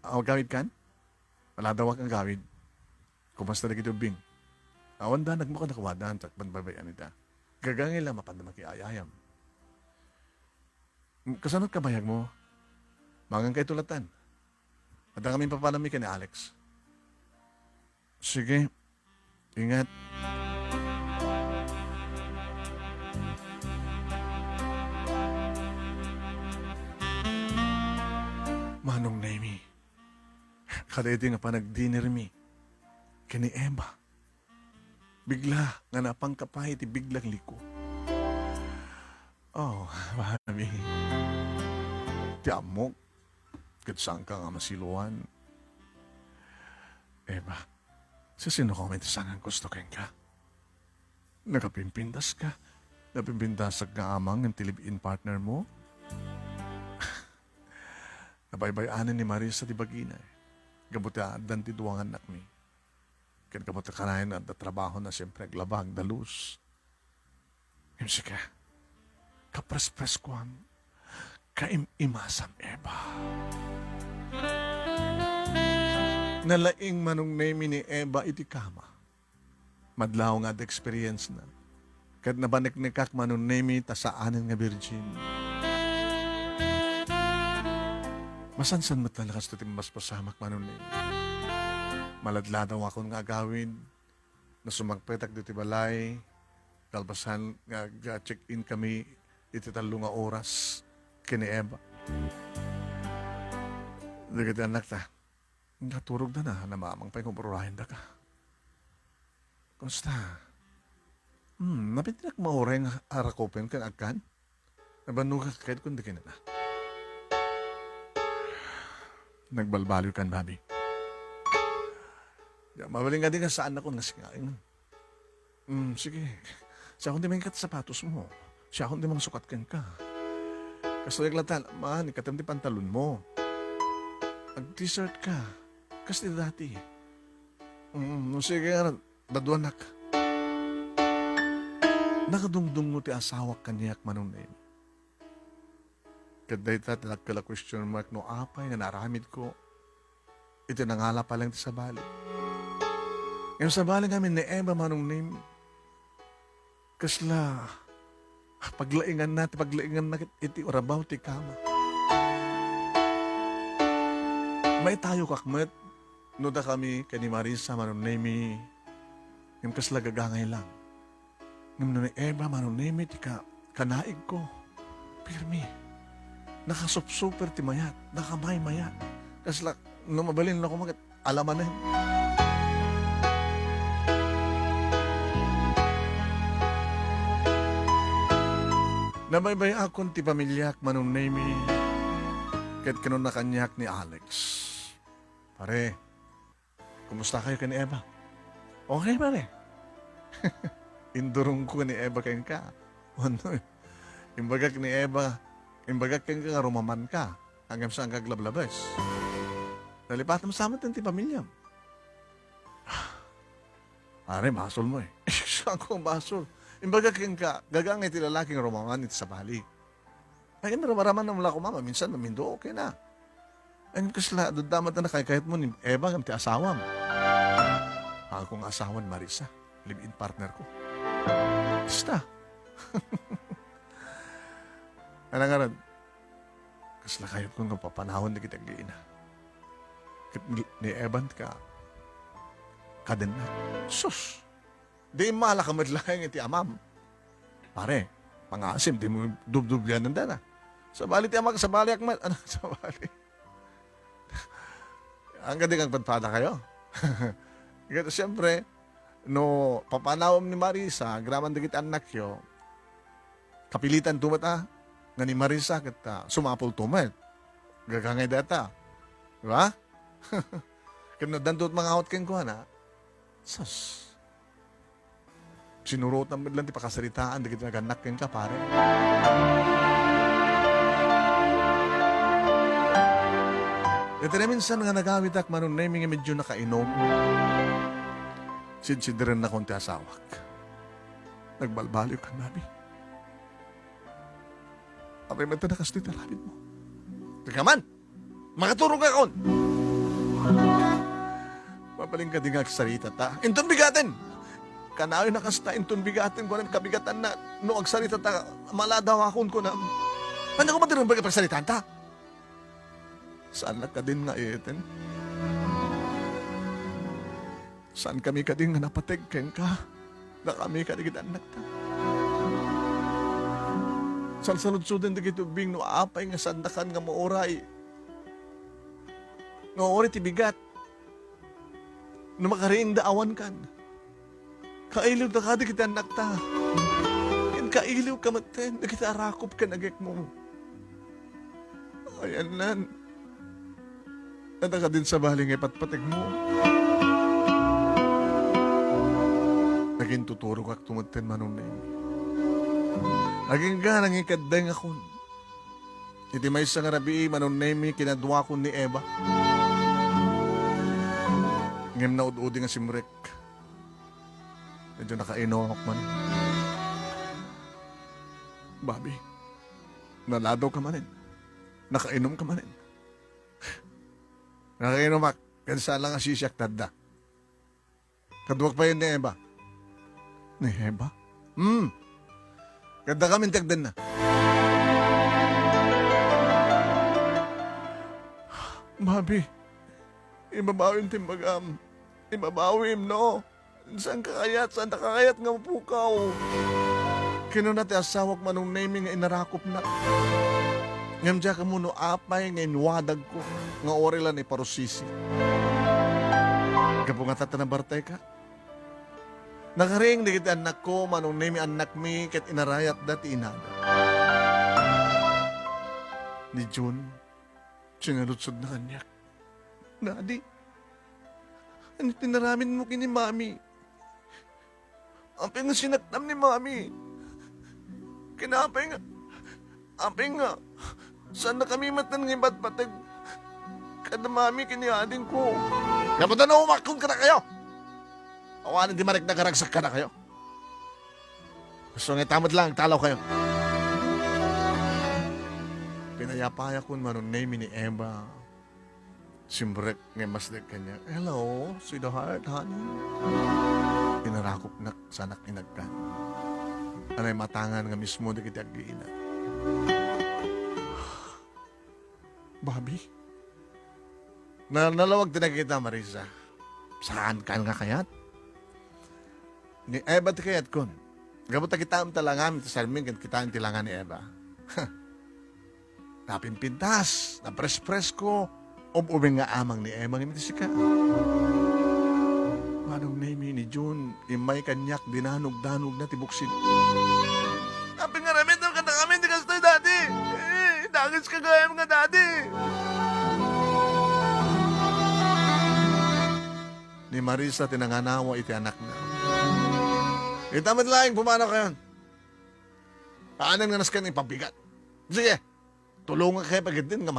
Gawid kan? Wala daw kang gawid. Kumasta na kito bing? Awan da, nagmuka na kawadan, takban babayan ita. Gagangin lang mapandamaki ayayam. Kasanot ka bayag mo? Mangang kay tulatan. At ang kaming papalami ka ni Alex. Sige. Ingat. Manong Nemi, kadeti nga pa nag-dinner mi. kini Eva. Bigla nga napangkapay ti biglang liko. Oh, mami. Ti amok. Katsang ka nga masiluan. Eva, sa sino ko may tasangan gusto ken ka? Nakapimpindas ka. Napimpindas ka amang ng tilibin partner mo. Nabaybayanan ni Marisa ti bagina. Gabuta dan ti duwangan anak mi. Kan kabuta kanayan at trabaho na siyempre aglabag, dalus. Imsi ka. Kapres-pres ko am. Kaim-imasam, Eva. Nalaing manong name ni Eva iti kama. Madlaw nga at experience na. Kat nabanik-nikak manong name tasaanan nga virgin. Masansan mo't nalakas to mas pasamak manon ni. Maladla daw akong nga gawin na sumagpetak dito balay. Kalbasan nga check-in kami iti talo nga oras kini Eva. Dagiti anak ta, naturog na namamang pa'y kumurahin da ka. Kumusta? Napitinak maureng arakopen kan agkan? Nabanuga kahit kundi ka na. Nagbalbalyo kan, babi. Mabaling nga din ka saan ako nasingain. Sige. Siya akong di may sapatos mo. Siya akong di mang sukat kan ka. Kaso naglatan, man, ikatam di pantalon mo. Mag-t-shirt ka. Kasi dati. Sige nga, daduanak. Nakadungdung mo ti asawak kaniyak manong na yun. Kaday ta, tinagkala question mark no apay nga naramid ko. Ito nangala pa lang sa bali. Yung sa bali kami ni Eva manong name. Kasla, paglaingan na iti orabaw ti kama. May tayo kakmet, no da kami kani Marisa manong name. Yung kasla gagangay lang. Yung ni Eva manong name ti kanaig ko. Pirmi. Nakasup-super ti mayat, nakamay-mayat. Kasi mabalin na ako alaman na yun. Nabaybay akong ti pamilyak manong name kahit kanon na kanyak ni Alex. Pare, kumusta kayo kani Eva? Okay, pare. Indurong ko ni Eva kayo ka. Ano, imbagak ni Eva, imbagak kang nga rumaman ka hanggang saan kaglablabas. Nalipat mo sa amin ti pamilyam. Pare, basol mo eh. Saan ko basol? Imbagak kang ka, gagangay ti lalaking rumaman iti sa bali. Ay, mararaman na mula ko mama, minsan mamindo, okay na. Ay, kasla, damat na kahit mo ni Eva, ti asawam. Akong asawan, Marisa, live-in partner ko. Basta. Ano nga rin, kasla kayot kong papanahon na kitang giina. Ni Evan ka, kaden na. Sus! Di malakamad lang iti amam. Pare, pangasim, di mo dubdubyan ng dana. Sabali ti amag, sabali akmat. Ano, sabali? Ang ganda kang padpada kayo. Ito, siyempre, no, papanawam ni Marisa, graman digit anak yo, kapilitan tumata, nga ni Marisa kita sumapol tumat. Gagangay data. Diba? Kaya dandot mga out keng kuha na, sus. Sinurutan mo lang ti pakasalitaan, di kita naganak keng ka, pare. Ito na minsan nga nagawit ak manon na yung medyo nakainom. Sidsidirin na konti asawak. Nagbalbalyo ka, nabi. Apay man ito nakaslit na lapit mo. Teka man! Makaturong ka kon! Mapaling ka din nga sarita ta. Inton bigatin! Kanayo nakasta inton bigatin ko na kabigatan na no agsarita ta maladaw akon ko na. Ano ko matirong bagay pagsalitan ta? Saan na ka din nga itin? Saan kami ka din nga napatigken ka? Na kami ka digit anak ta? Saan salud-sudin digit ubing no apay nga sandakan nga mooray? No ori ti bigat. na makariing daawan kan. Kailiw na kada kita anak ta. Yan kailiw ka maten, na kita arakop ka nagek mo. Ayan nan. Nata ka din sa baling ipatpatig mo. Naging tuturo kak tumaten manong name. Naging ka nang ikadeng akon. Iti may isang arabi manong name kinadwa ko ni Eva. Ngem na ud-udi nga si Murek. Medyo nakainok man. Babi, naladaw ka manin. Nakainom ka manin. Nakainom ak, kansa lang ang sisyak tadda. Kaduwag pa yun ni Eva. Ni Eva? Ganda kami tagdan na. Babi, imabawin timbagam. Imabawim, no? Saan kakayat? Saan nakakayat nga mapukaw? Kinunat asawak manong naming nga inarakop na. Ngam dya ka muno apay nga inwadag ko. Nga orelan ni parosisi. Kapo nga tatanabartay ka? Nakaring di kita anak ko, manong naming anak mi, kat inarayat dati inada. Ni June, sinalutsod na kanyak. Nadi, ano tinaramin mo kini Mami? Ang pingasinatnam ni Mami. Kinapay nga. Apay nga. Saan na kami matan ng iba't patag? Kada Mami kiniading ko. Kapunta na umakon ka na kayo. Awanin di marik na karagsak ka na kayo. Gusto nga tamad lang, talaw kayo. Pinayapaya ko manon name ni Eva. Simbrek nga maslik kanya. Hello, sweetheart, honey. Inarakop na sanak inagkan. Anay matangan nga mismo na kita giina. Babi, nalawag din na kita, Marisa. Saan ka nga kayat? Ni Eva ti kayat kun. Gabot kita ang talangan, ito sarming kita ang tilangan ni Eva. Napimpintas, napres-pres ko, umubing nga amang ni Eva ng sika. Manong name ni June, imay kanyak, dinanog-danog na tibuksin. Napin nga namin, ka na kami, di kastoy dati. Dagis ka gaya mga dati. Ni Marisa, tinanganawa iti anak na. Itamad lang, pumanaw kayo. Paanan nga naskan ipabigat. Sige, tulungan kayo pagit din nga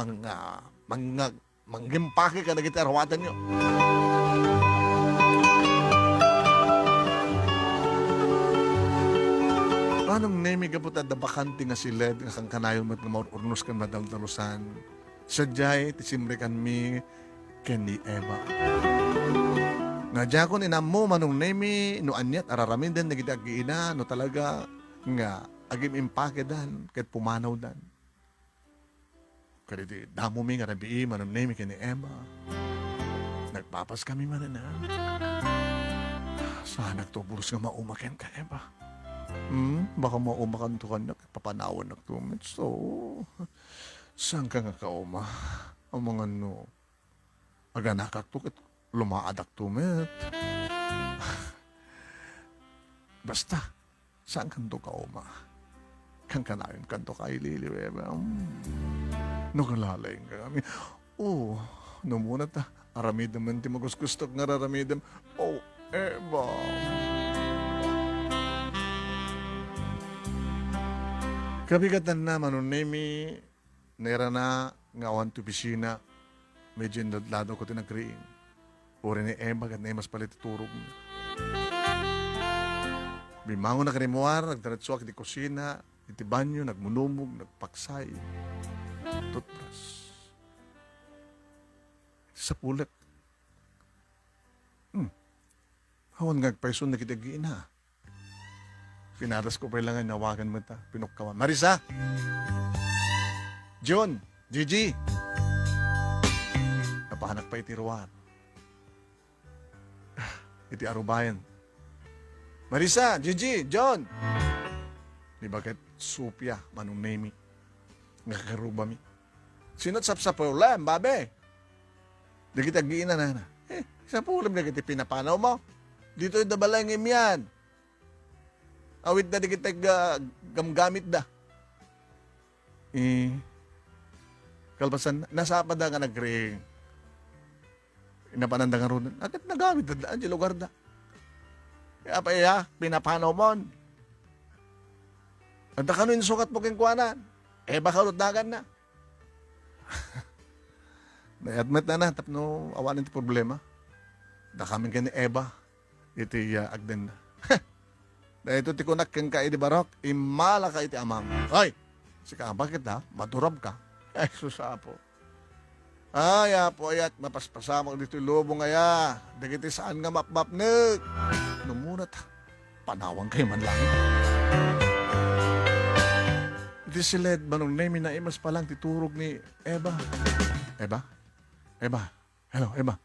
manggimpake ka na kita arwatan nyo. Anong nemi ka po bakante nga si Led nga kang kanayon mat nga maurnos kan madaldalusan. Sadyay, tisimrekan mi ken ni Eva. Nga dya ko ninamo manong nemi no anyat araramin den nagita giina no talaga nga agim impake dan ket pumanaw dan. Kadi damo mi nga rabi manong nemi ken ni Eva. Nagpapas kami man na. Sana nagtubulos nga maumaken ka Eva. Baka maumakan to kanyak, papanawan na 2 minutes. So, saan ka nga kauma? Ang mga no, aganakak to, lumaadak 2 minutes. Basta, saan kanto kauma? Kang kanayon kanto kay Lili, no kalalayin ka kami. No muna ta, aramidam man ti magusgustok nga raramidam. Eva. Kabigatan na manon nemi nera na nga awan to pisina medyo indadlado ko tinagriin. Uri ni Eva kat na mas palit turog niya. Bimangon na kanimuar, nagdaratsuak di kusina, iti banyo, nagmunumog, nagpaksay. Toothbrush. Sa pulat. Awan ngagpaisun na kitagiin ha. Pinaras ko pa lang nawagan mo ta. Pinukkawan. Marisa! John! Gigi! Napahanak pa iti ruwan. Iti arubayan. Marisa! Gigi! John! Di bakit supya manong nemi. Ngakaruba mi. Sinot sapsap ulam, babe. Di kita giina na. Sa pulim na kita pinapanaw mo. Dito yung dabalangim yan. Awit na di kita gamgamit da. Kalpasan, nasa pa da nga nagring. Inapananda nga ron. Agad nagamit na daan, di lugar da. Kaya pa iya, pinapanaw mo. At kano yung sukat mo keng kuwanan? Baka lutdagan na. Na-admit na tapno awanin ti problema. Da kami ka ni Eva. Iti agden na. Dahil ito ti kunak keng ka iti barok, imala ka iti amam. Ay! Sika, bakit ha? Madurab ka. Ay, susapo. Ay, apo ayat, mapaspasamang dito yung lubong aya. Dagiti saan nga mapmapnek. Numunat, panawang kayo man lang. Iti si Led, manong name na imas palang titurog ni Eva. Eva? Eva? Hello, Eva?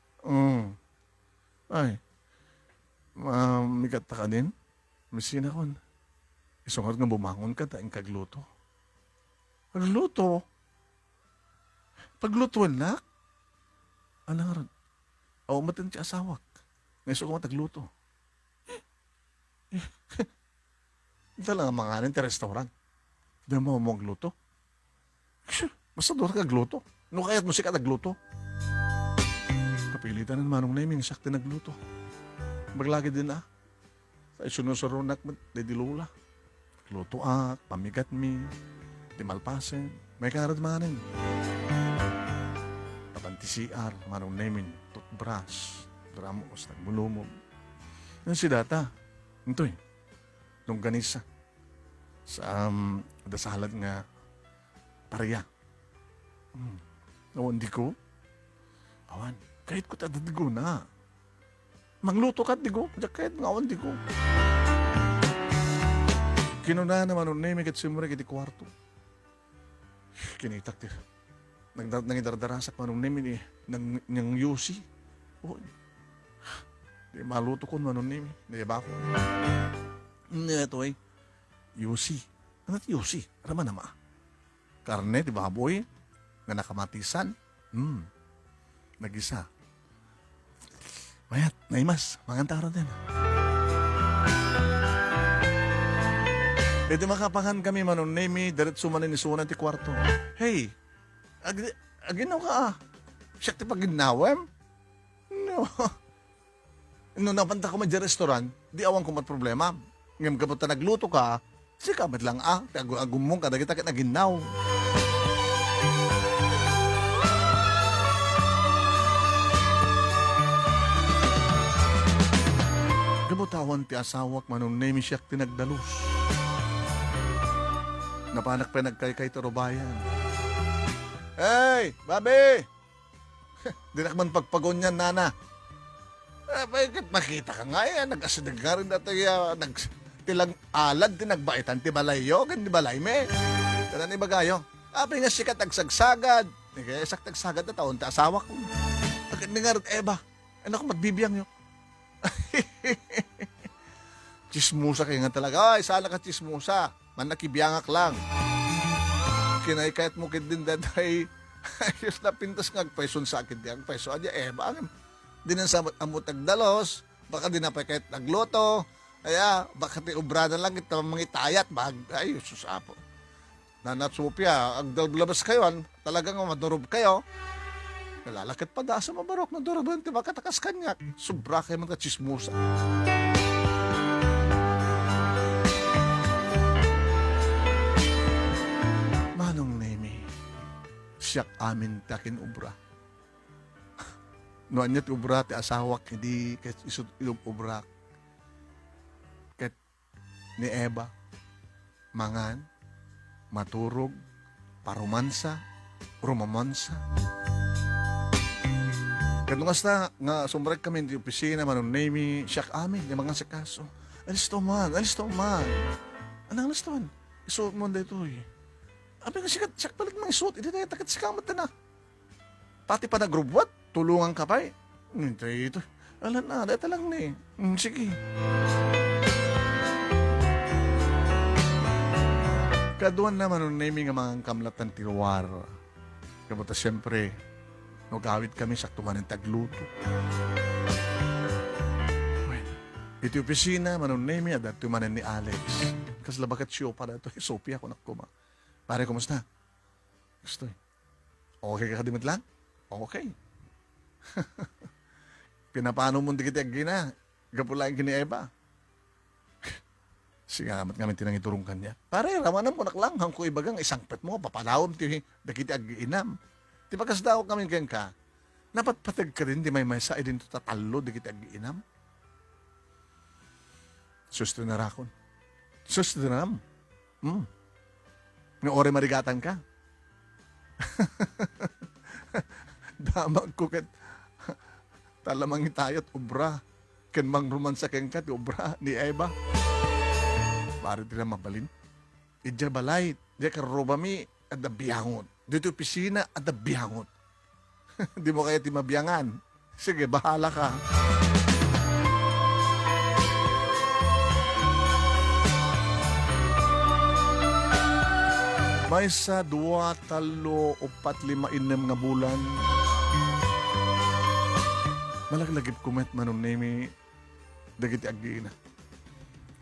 Ay, mikat ka din? Misina kon. Isungat nga bumangon ka, taing kagluto. Pagluto? Paglutuan na? Ano nga ron? O, matin si asawak. Ngayon ko matagluto. Ito lang ang mga anin, restaurant. Di mo magluto? Basta doon ka gluto. No kaya't mo siya nagluto? Kapilitan ng manong naming sakti nagluto. Maglagi din Sa isunusurunak mo, di lula. Luto pamigat mi, di malpasen. May karad manin. Tabanti CR, manong naming, toothbrush, dramos, nagmulumog. Yan si Data. Ito nung ganisa. Sa dasalat nga pareya. Awan di ko. Awan, kahit ko tadadigo na. Mangluto ka digo, kahit nga awan di ko. Kinuna naman nung name kat simure kiti kwarto. Kinitak ti. Nangidardarasak man nung name ni ng yusi. Oh, di maluto ko man nung name. Di ba ko? Ito yusi. Ano ti yusi? Rama nama. Karne, di baboy. Nga nakamatisan. Nagisa. Mayat, naimas. Mangantara din. Ito makapangan kami manon nemi, diretso manin isunan ti kwarto. Hey, aginaw ka Siyak ti paginawem? No. No, napanta ko madya restaurant, di awang kumat problema. Ngam kapag nagluto ka, sikabat lang agumong ka, dagita ka naginaw. Gabutawan ti asawak manon nemi siyak ti nagdalus. Napanak pa nagkay-kay tarubayan. Hey, babi! Di na man pagpagon yan, nana. Bakit makita ka nga yan? Nag-asidag nga rin dati tilang alad, tinagbaitan, ti balayo, gandi balay me. Kaya ni bagayo. Api nga sikat agsagsagad. Kaya saktagsagad na taon, ta asawa ko. Agad ni nga rin, Eba. Ano ko magbibiyang nyo? Chismusa kayo nga talaga. Ay, sana ka chismusa. Man nakibiyangak lang. Kinay kahit mo din daday. Ayos na pintas nga agpeson sa akin di agpeso. Adya Eba. Di na sa amot agdalos. Baka di na pa kahit nagloto. Kaya baka ti ubrada lang ito mangitayat. Ay, susapo. Nanatsupya. Agdalabas kayo. Talagang madurob kayo. Nalalakit pa da sa mabarok. Naduroban ti makatakas kanyak. Sobra kayo mga chismusa. Siyak amin takin ubra. Noan niya ti ubra ti asawak hindi ket isut ilog ubra. Ket ni Eba mangan, maturog, parumansa, rumamansa. Ket nung asta nga sumrek kami di opisina manon name siyak amin yung mga sakaso. Alis to man. Anong alis to man? Isuot mo dito Abi nga siyak palit mga isuot, hindi tayo takit sikamat na. Pati pa nagrubwat, tulungan ka pa ito. Alam na, dito lang ni. Sige. Kaduan naman nung naming ang mga kamlatan tiruwar. Kabuta siyempre, nagawit kami sa tuman ng tagluto. Iti opisina, manon nemi, adat tumanan ni Alex. Kasla bakat siyo para ito, Sophia ko nakuma. Pare, kumusta? Gusto eh. Okay ka kadimit lang? Okay. Pinapano mo di kita gina? Gapulain kini Eva. Sigamat nga tinang iturong kanya. Pare, ramanan mo naklang. Hang ko ibagang isang pet mo. Papalawam ti dakiti ag-inam. Di ba kasdaw kami kang ka? Napatpatag ka rin. Di may sa idin to tatalo. Dakiti ag-inam. Susto na rakon. Susto na ram. Nga ore marigatan ka. Damag ko kat talamang itayat ubra. Ken mang romansa ken kat ubra ni Eva. Pare tila mabalin. Idya balay. Diya karobami at biyangot. Dito opisina at biyangot. Di mo kaya ti mabiyangan. Sige, bahala ka. May sa 2, 3, 4, 5, 6 nga bulan. Malaglagip kumet manon nemi dagiti agdiina.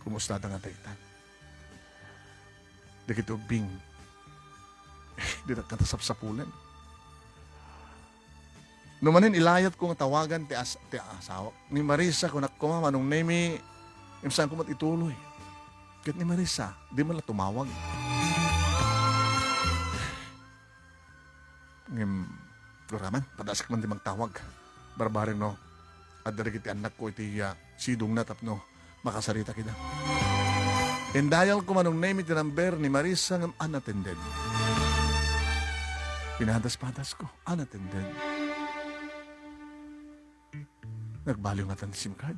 Kumusta nga taytan? Dagiti ubing. Di na katasapsapulan. Numanin ilayat kong tawagan ti asawa. Ni Marisa kung nakuma manong nemi imsan kumat ituloy. Kat ni Marisa, di man la tumawag. Guraman, padaas ka man di magtawag. Barbaring no. At dari kiti anak ko iti sidong na tapno. Makasarita kita. And dahil ko manong name iti number ni Marisa ng unattended. Pinadas-padas ko, unattended. Nagbaliw nga tan SIM card.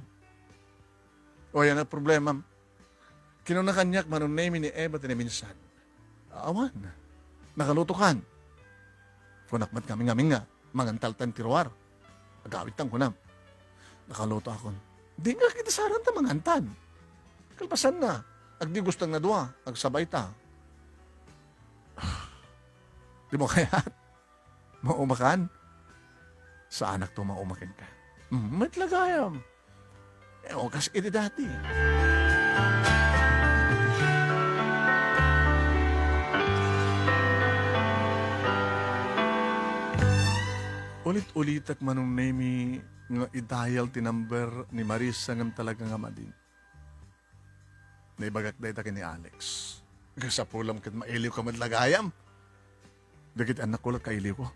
O yan ang problema. Kinunakanyak manong name ni Eva tinaminsan. Awan. Nakalutukan. Kunakmat kami nga, mangantaltan tiruar. Agawit tang kunam. Nakaluto ako. Di nga kita saran ta mangantan. Kalpasan na. Agdi gustang na dua. Agsabay ta. Di mo kaya maumakan? Sa anak to maumakin ka. Matlagayam. O kas iti dati. Ulit-ulitak manong nemi nga idayal ti number ni Marisa ngam talaga nga madin. Naibagak dahi taki ni Alex. Sa pulam kat mailiw ka madlagayam. Dagit anak ko lang kailiw ko.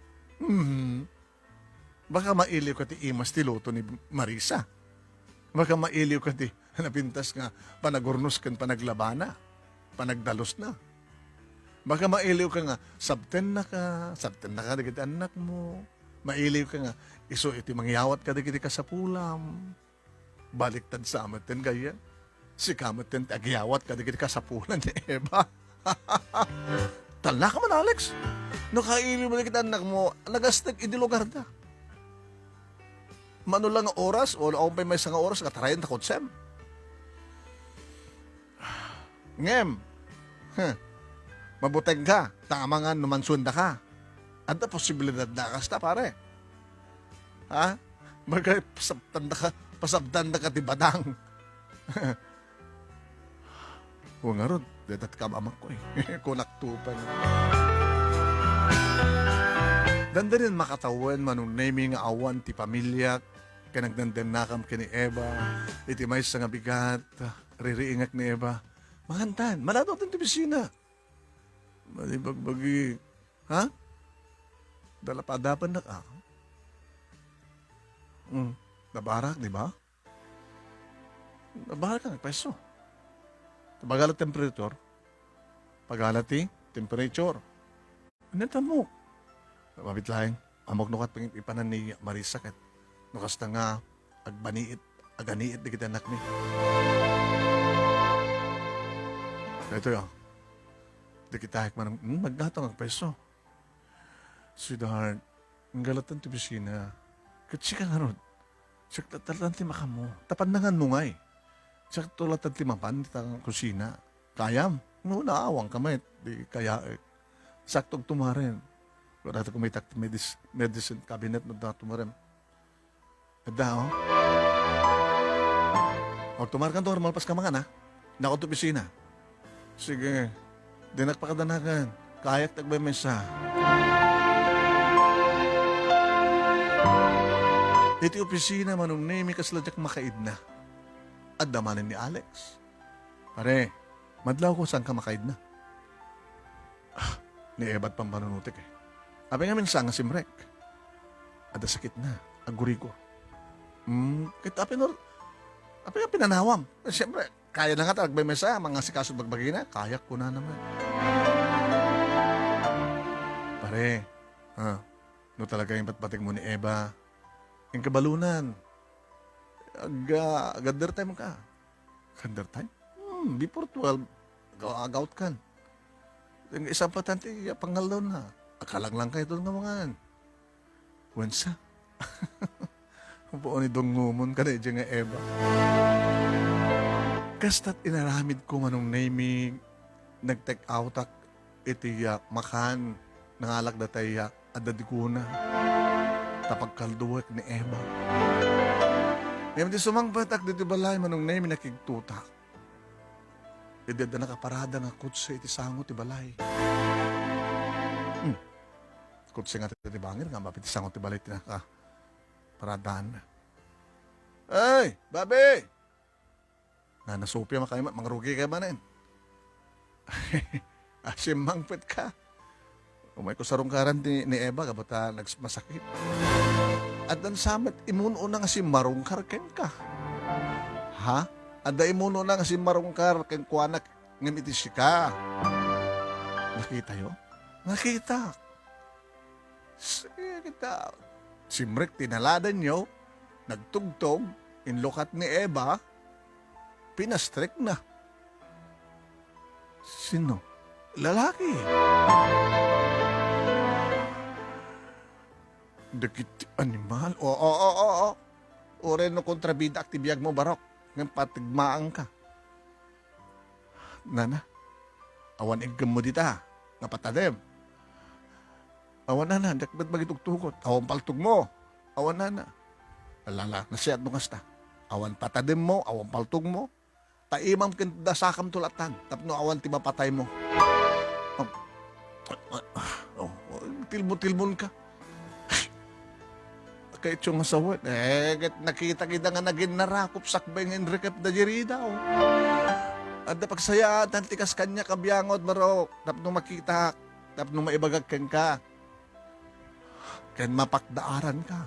Baka mailiw ka ti imas ti loto ni Marisa. Baka mailiw ka ti napintas nga panagurnos kan panaglabana. Panagdalos na. Baka mailiw ka nga sabten na ka dagit anak mo. Mailiw ka nga, iso iti mangyawat ka dagiti ka sa pulam. Baliktad sa amaten gaya. Si kamaten agyawat ka dagiti ka sa pulam ni Eva. Tala ka man, Alex. No kailiw mo dagiti anak mo, nagastag iti lugar da. Mano lang ang oras, o ako pa may isang oras, katarayan na kotsem. Ngem, mabuteng ka, tamangan numansunda ka. At na posibilidad na kasta, pare. Ha? Bagay, pasabdan na ka ti badang. O nga ron, dadat ka mamak ko eh. Kunaktupan. Danda rin makatawan manong naming awan ti pamilya, kanagdandan nakam kini Eva, iti may sa nga bigat, ririingak ni Eva. Mahantan, malado ang tibisina. Malibagbagi, ha? Dalapadapan na ka. Nabarak, di ba? Nabarak ka, nagpeso. Pagalat temperature. Pagalati, temperature. Anita mo. Mabit lang. Amok nukat pang ipanan ni Marisa kat. Nukas na nga, aganiit di kita anak ni. Ito yun. Di kita hikman, magdatang ang peso. Sweetheart, ang galatan ti bisina. Katsi ka nga ron. Siya talatan ti makamo. Tapandangan mo nga eh. Siya tulatan ti mapan, ti tangang kusina. Kayam. No, naawang kamay. Di kaya eh. Saktog tumaren. Wala ko may takti medicine cabinet na tumaren. Ada, oh. O tumarkan to, malpas ka mga na. Nako to pisina. Sige. Di nagpakadanagan. Kayak tagbay mesa. Iti opisina manong nemi kasladyak makaid na. At damanin ni Alex. Pare, madlaw ko saan ka makaid na. Ni Ebat pang panunutik eh. Abi nga minsan nga simrek. Ada sakit na. Aguri ko. Kita api nga pinanawam. Siyempre, kaya na nga talagbay mesa. Mga sikasod bagbagay na. Kaya ko na naman. Pare, no talaga yung batbating mo ni Eva. Yung kabalunan. Agad time ka. Agad time? Before 12, agaut kan. Yung isang patante, pangalaw na. Akalang lang kayo doon nga mga. Wensa. Buo ni Dong ngumon ka na dyan nga Eva. Kasta't inaramid ko manong naming nag-take out ak iti makan nangalak da tayo adadi ko na tapagkalduwek ni Eva. Ngayon di sumangpatak dito balay manong naming nakigtutak. Iti da nakaparada nga kutse iti sango ti balay. Kutse nga ti bangir nga mapiti sango ti balay ti nakaparadaan na. Ay, babe! Nasupya makayo, mga rugi kayo ba na yun? Asimangpit ka. Umay ko sarong karan ni Eva, kabata nagmasakit. At dan samet, imuno na nga si marungkar ken ka. Ha? Ada imuno na nga si marungkar ken kuanak ngimitis ka. Nakita yo? Nakita. Sige kita. Simrek tinaladan nyo, nagtugtog, inlokat ni Eva, pinastrek na. Sino? Lalaki. Dagiti animal. Oo. Ore no kontrabida aktibiyag mo barok. Ngayon patigmaan ka. Nana, awan igam mo dita. Nga patadem. Awan na, dakbat magitugtugot. Awan paltug mo. Awan na. Alala, nasiyat mo kasta. Awan patadem mo, awan paltug mo. Taimam kinda sakam tulatan. Tapno awan ti mapatay mo. Tilmo-tilmon ka. Kaya itong asawat. Nakita kita nga naging narakop sakbay ng Enrique da Jerida. At pagsaya, tantikas kanya kabiyangot baro. Tapno makita, tapno maibagag ken ka. Ken mapakdaaran ka.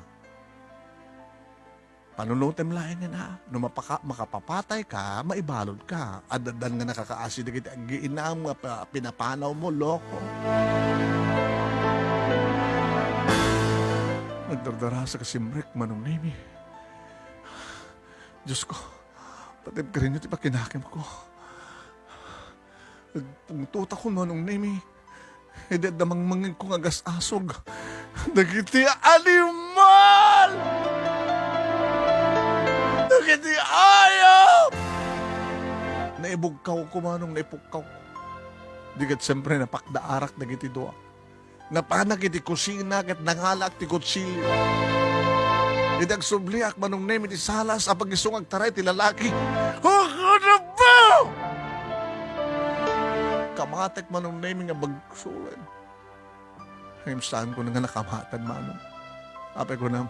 Panunutem lain nga na. No makapapatay ka, maibalod ka. Adadan nga nakakaasi na kita. Ang giinam nga pinapanaw mo, loko. Nagdardarasa ka simrek, manong nemi. Diyos ko, patib ka rin yun, tiba kinakim ko. Nagpungtuta ko, manong nemi. Hindi damang mangin kong agas-asog. Nagiti animal! Nagiti ayaw! Naibugkaw ko, manong naipugkaw ko. Digat siyempre napakdaarak nagiti doa. Napanak iti kusina ket nangalak ti kutsilyo. Idag subliak manong nemi ti salas apag isungag taray ti lalaki. Ako na ba? Kamatek manong nemi nga bagsulan. Saan ko na nga nakamatan manong. Apay ko na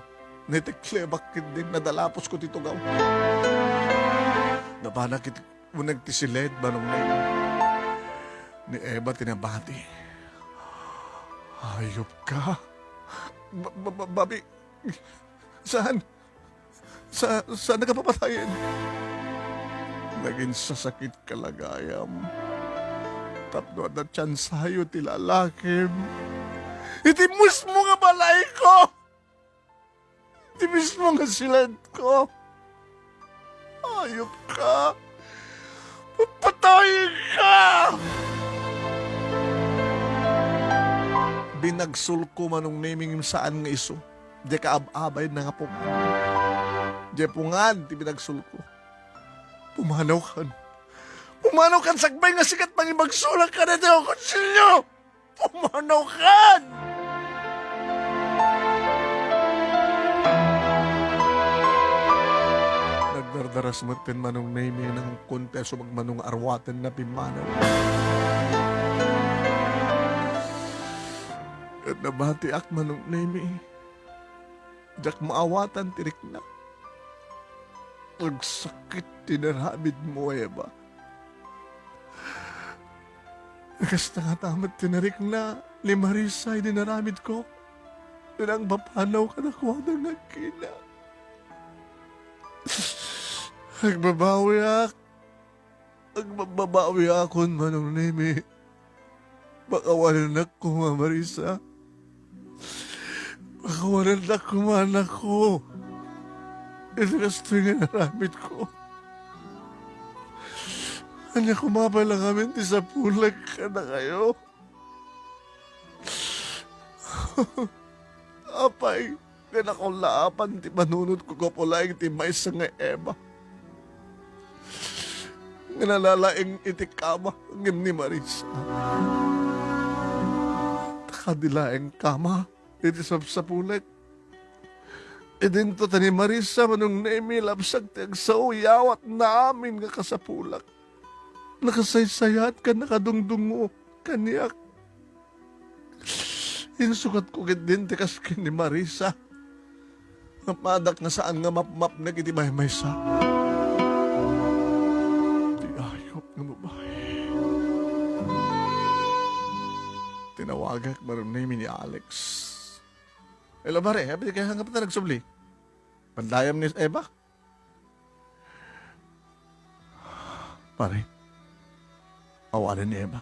nitiklebak kit din nadalapos ko ti tugaw. Napanak iti unag ti siled manong nemi. Ni Eva tinabati. Ayop ka? Babi, saan? Saan na ka papatayin? Naging sasakit kalagayam. Tapno na tsansayo ti lalakim. Iti mismo nga balay ko! Iti mismo nga silad ko! Ayop ka! Papatayin ka! Binagsul ko manong naming saan nga iso. Di ka ababay na nga po. Di pungan, di binagsul ko. Pumanaw kan. Pumanaw kan sagbay nga sikat pangibagsulang ka na tayo kutsilyo. Pumanaw kan! Nadaras mo tin manong name ng konteso magmanong arwatan na pimanaw. At nabati ak manong name. Jak maawatan tirik na. Pagsakit tinarabid mo, Eva. Nakas na nga tamat tinarik na ni Marisa ay dinaramid ko. Nang mapanaw ka na kuha ng nagkina. Nagbabawi ak. Nagbabawi ako manong neme. Baka walang ko, Marisa. Baka walang ko, anak ko. Ito gusto nga naramid ko. Kanya kumapala kami sa pulag ka na kayo. Apay, kaya akong laapan, ti manunod ko kapulaing ti may sa nga Eva. Nga nalalaing itikama, ngim ni Marisa. Takadilaing kama, iti sa pulag. Idinto ta ni Marisa manong nemi labsag ti agsaw yawat na amin nga kasapulak. Nakasaysayat ka nakadungdungo kaniyak. Insukat ko gid din ti kaskin ni Marisa. Mapadak na saan nga mapmap na giti may sa. Di ayop nga babae. Tinawagak maram nemi ni Alex. Hello pare, happy kaya hanggang pa nagsubli. Pandayam ni Eva. Pare, awalan ni Eva.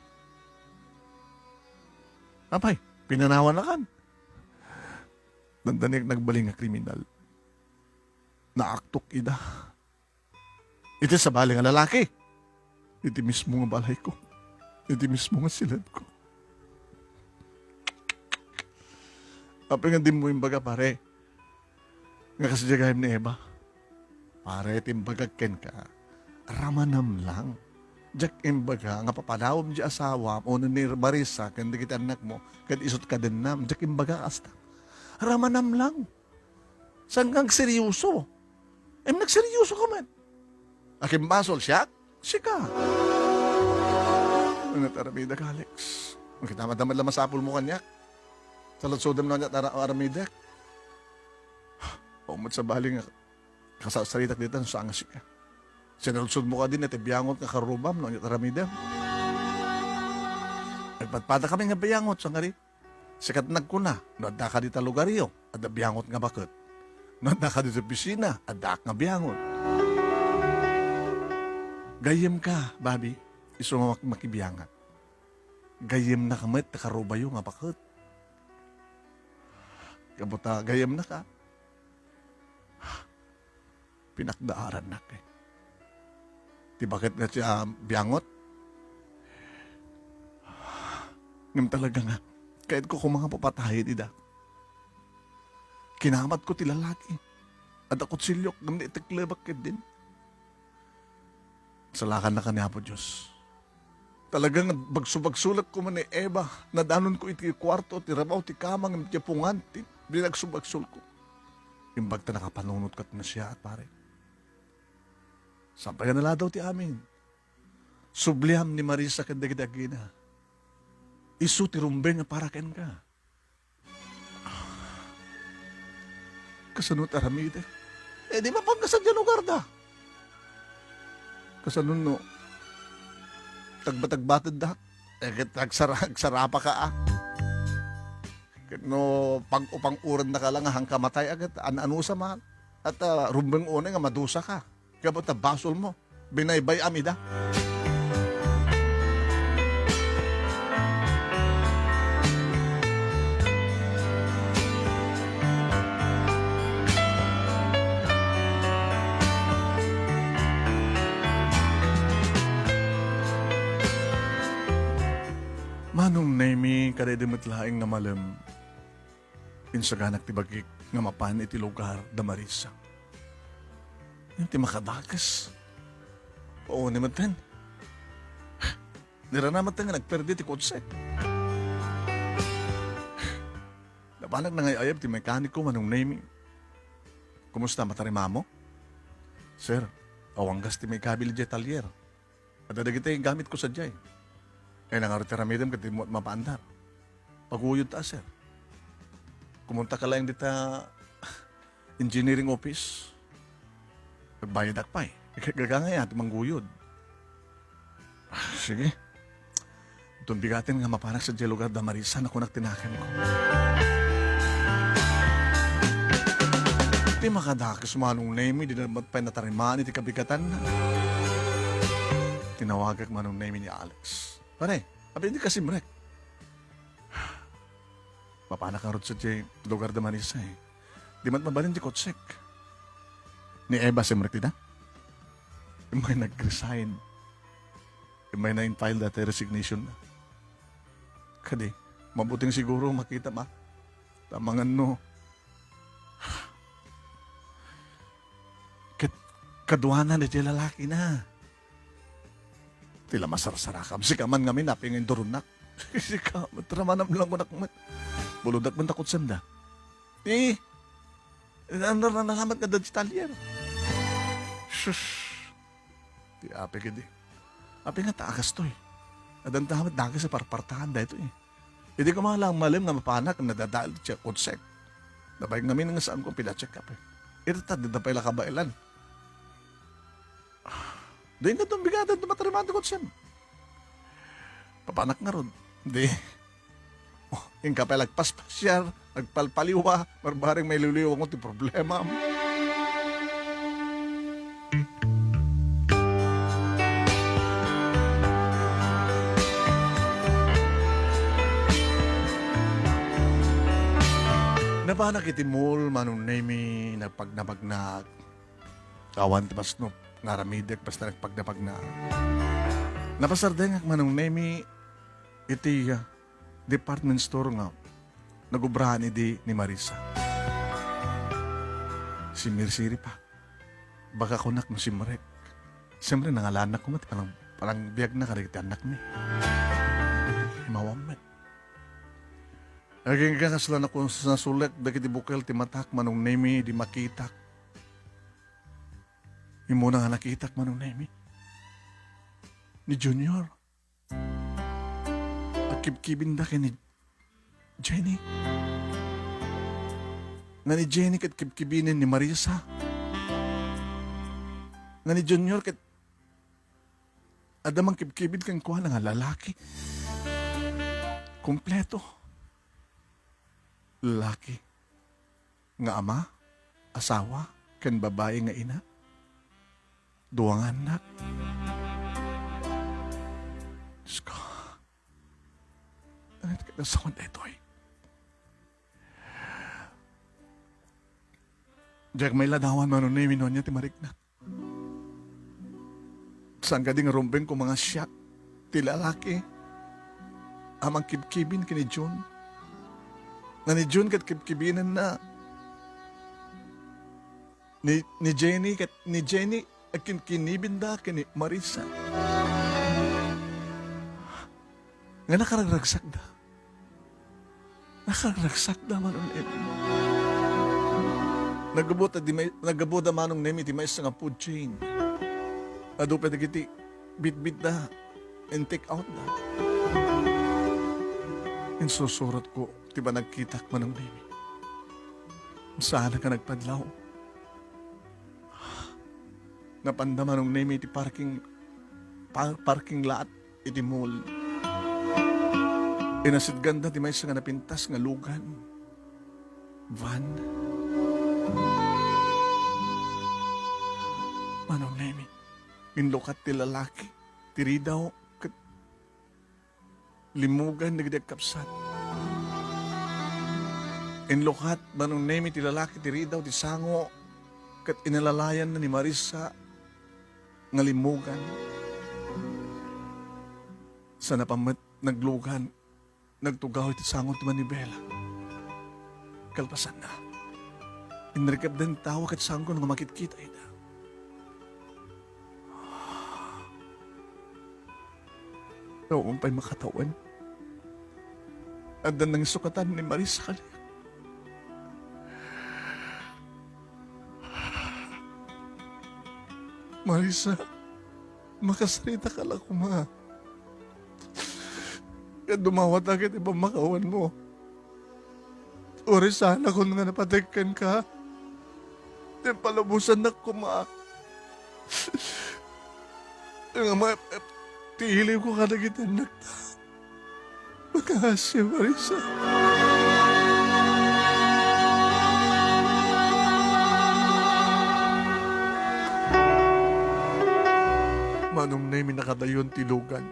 Apay, pinanawan na kan. Nandanig nagbaling nga kriminal. Naaktok ida. Iti sa bali nga lalaki. Iti mismo nga balay ko. Iti mismo nga silad ko. Apay nga di mo imbaga pare. Nga kasi jagayim ni Eva. Pare, timbagag ken ka. Ramanam lang. Jak imbaga, nga papadawam di asawa, o ni Marisa, kanda kita anak mo, kad isot ka din nam, jak imbaga asta. Ramanam lang. Saan kang seryoso? Nagseryoso ka man. Aking basol siya? Sika. Ano taramida ka, Alex? Kita madamad lang masapol mo kanya. Saladsodam na niya aramida. Paumot sa baling kasasalitak dito, saan nga siya? Sinaludsod mo ka din at biyangot ka karubam no taramida. Nagpatpada kami nga biyangot sa ngari. Sikat nagkuna, nadda ka dita lugaryo, at biyangot nga bakit. Nadda ka dita pisina, at daak nga biyangot. Gayem ka, babi, iso makibiyangat. Gayem na kamit, karubayo nga bakit. Kabuta, gayem na ka. Pinakdaaran na ka. Di bakit na siya biyangot? Ngam talaga nga, kahit ko kung mga papatahin, ida. Kinamat ko ti lalaki. At ako't silyok, ngam na itiklebak din. Salakan na kanya po, Diyos. Talagang bagsubagsulak ko man ni Eva, nadanon ko iti kwarto, ti rabaw, ti kamang, ti pungan, ti binagsubagsul ko. Imbag ta nakapanunod kat na siya at pare. Sampay ka nala daw ti amin. Subliam ni Marisa kadagdagina. Isu ti rumbeng nga para ken ka. Kasanot aramide. Di ba pagkasan dyan lugar da? Kasanun no. Tagbatagbatad da. Nagsarapa ka ah. No, pag-upang uran na ka lang hang kamatay agad. Ano-ano sa mahal. At rumbeng una nga madusa ka. Kapag basol mo, binaybay amida. Manong nemi kadedemit laing nga malam. Insaganak ti bagik nga mapan iti lugar da Marisa. Yung ti makadakas. Oo naman ten. Niranamat nga nagperdi ti kotse. Napanag na ngay ayab ti mekaniko manong nemi. Kumusta matarima mo? Sir, Awanggas ti may kabil di talyer. At adagiti gamit ko sa jay. Nangarotiramidam kati mo mapaandar. Paguyod ta, sir. Kumunta ka lang dita engineering office. Nagbayad akpay. Gagangay at mangguyod. Sige. Itong bigatin nga mapanak sa lugar da Marisa na kunak tinakan ko. Di makadakis manong name, di na matpay na tariman, iti kabigatan na. Tinawagak manong name ni Alex. Pare, abi hindi kasi mrek. Mapanak ang rod sa lugar da Marisa eh. Di mat mabalin di kotsek. Ni Eva si mrek na. May nag-resign. May na-file dati resignation na. Kadi, mabuting siguro makita ma. Tamangan no. Kaduanan na di lalaki na. Tila masarsarakam. Si kaman ngamin napingin durunak. Si kaman, tramanam lang ko nakmat. Buludak man takot sanda. Ano na nalamat ka da di talyer. Shush. Di api ka di. Api nga taakas to eh. Adan tamat dagi sa parpartahan da ito eh. Hindi ko malang malim nga mapanak na dadal siya konsek. Dabay ngamin nga saan kong pinacheck up eh. Ito di na pala kabailan. Doon na itong bigatan tumatariman ko siya. Papanak nga ron. Hindi. Yung kapay lagpaspasyar, nagpalpaliwa, marbaring may liliwa ko ito problema. Napanak itimul, manong nemi, nagpagnabagnak. Kawan tipas no, ngaramidek, basta nagpagnabagnak. Napasardengak manong nemi, iti department store nga, nagubrahan ni Marisa. Si Mirsiri pa. Baka kunak mo si Marek. Siyempre, nangalanak ko mat, parang biyag na karikiti anak ni. Himawamet. Naging kakaslan ako sa sulit, dagiti bukel ti matak manong nemi di makitak. Imo na nga nakitak manong nemi. Ni Junior. Akib-kibin da ni Jenny. Nga ni Jenny kat kibkibinin ni Marisa. Nga ni Junior kat adamang kibkibin kang kuha nga lalaki. Kompleto. Lalaki. Nga ama, asawa, kan babae nga ina. Duwang anak. Diyos ko. Ano ka nasawan na ito eh? Diyak may ladawan manon na iminon niya timarik na. Saan ka ding rumbeng ko mga siyak, ti lalaki. Amang kibkibin kini June. Nga ni June kat kibkibinan na. Ni Jenny at kinibinda kini Marisa. Nga nakaragsak da. Nakaragsak da manon ito. Nagabuta manong nemi ti may nga food chain. Ado pa kiti bit-bit da and take out da. And susurat ko, ti ba nagkitak manong nemi? Saan ka nagpadlaw? Napanda manong nemi ti parking lot iti mall. Inasid ganda ti may nga napintas nga lugan. Van. Manong nemi, inlokat ti lalaki, tiri daw, kat limugan nagdag kapsat. Inlokat, manong nemi ti lalaki, tiri daw, ti sango, kat inalalayan na ni Marisa, nga limugan. Sa napamat, naglugan, nagtugaw iti sango ti Manibela. Kalpasan na. Inrikab din tawa kat sango nga makit-kita ita. Noong pa'y makatawan. At nang sukatan ni Marisa kali. Marisa, makasarita ka lang kuma. Kaya dumawat agad ibang makawan mo. Uri sana kung nga napatigkan ka. Di palubusan na kuma. Nga tihili ko ka na kita nagta. Magkahasya, Marisa. Manong na yung nakadayon tilugan.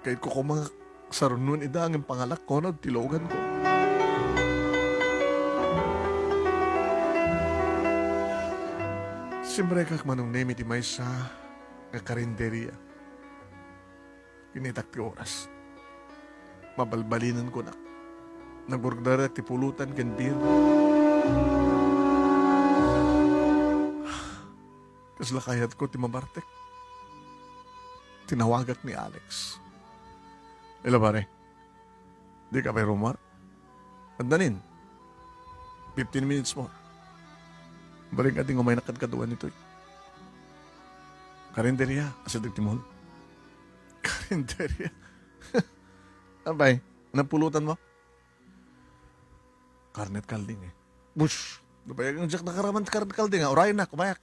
Kahit ko mga sarunon ida ang pangalak ko na tilugan ko. Siyempre kak manong na iti may sa karinderya. Kinitak ti oras. Mabalbalinan ko na. Nagurgdara ti pulutan ken beer. Kaslakayat ko ti mabartek. Tinawagak ni Alex. Ila pare, di ka pa rumar? Andanin, 15 minutes mo. Balik ating umay nakadkaduan nito. Karinderya, asadag timol. Karinderya. Abay, napulutan mo? Karnet kalding eh. Bush, nabayag ang jack na karaman karnet kalding ha. Urayan na, kumayak.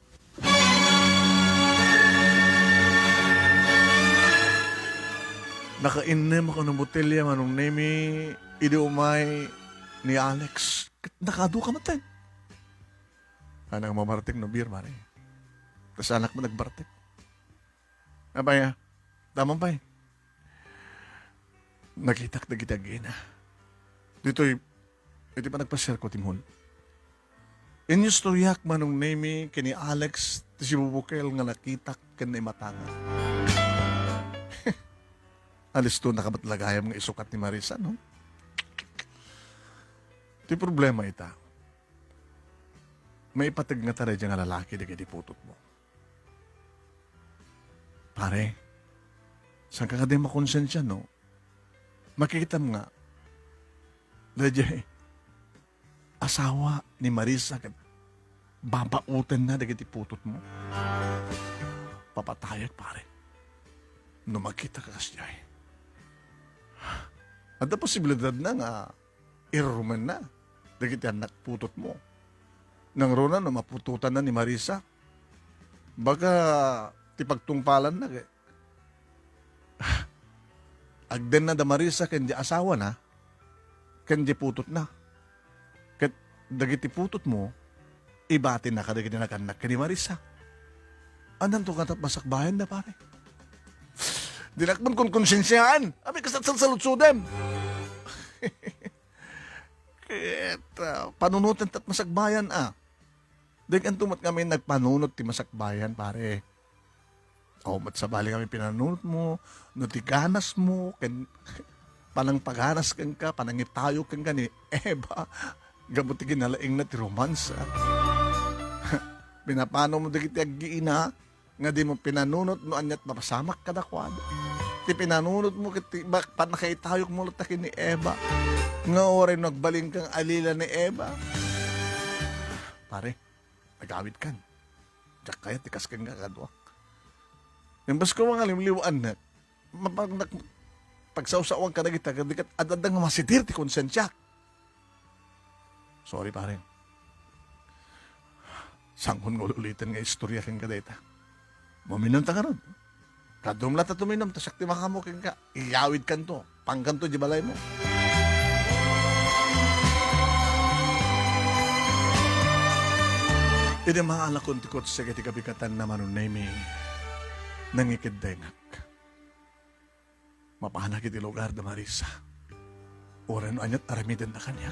Nakainem ako ng botelya manong nemi idiumay ni Alex. Nakado ka matay. Anang mamartik no beer, mare. Tapos anak mo nagbartik. Abay, tamang pa eh. Nakitak na kita gina. Dito'y, iti pa nagpasyar ko timon. Inyo storyak manong nemi kini Alex ti si bubukel nga nakitak ken matangan. Alis to nakabatlagayam nga isukat ni Marisa, no? Iti problema ita. May ipatag nga taray nga lalaki di kaya putot mo. Pare, saan ka din makonsensya, no? Makikita mo nga, dadya asawa ni Marisa kat babautan na di kaya putot mo. Papatayag, pare. No makita ka kasya eh. At na posibilidad na nga, iruman na. Dagit yan nakputot mo. Nang rona na mapututan na ni Marisa. Baka tipagtungpalan na. Agden na da Marisa kendi asawa na. Kendi putot na. Ket dagiti putot mo, ibati na kadagiti nakanak ni Marisa. Anong to katap masakbayan na pare? Dinakman kong konsensyaan. Abi kasat sa lutsudem. Kaya panunutan tat masakbayan Dagyan tumat kami nagpanunot ti masakbayan pare. Mat sabali kami pinanunot mo, nutiganas mo, panang paghanas kang ka, panangitayo kang ka ni Eva. Gabuti ginalaing na ti romansa. Pinapano mo dagiti aggiina, nga di mo pinanunot no anyat mapasamak kadakwado. Ti pinanunot mo kiti panakaitayok mo lutakin ni Eva. Nga oray nagbaling kang alila ni Eva. Pare, nagawid kan. Diyak kaya tikas kang kakadwak. Yung bas ko mga limliwaan na, pagsausawan ka na kita, kadikat adadang masitir ti konsensya. Sorry pare. Sanghon ngululitan nga istorya kang kadeta. Muminom ta ka ron. Kadumlat at tuminom, tasakti makamukin ka. Iyawid kan to. Pangkan to, di balay mo. Iti mga alakon tikot sa katikabikatan naman nun nami nangikidengak. Mapahanak iti lugar da Marisa. Oran anyat aramiden na kanya.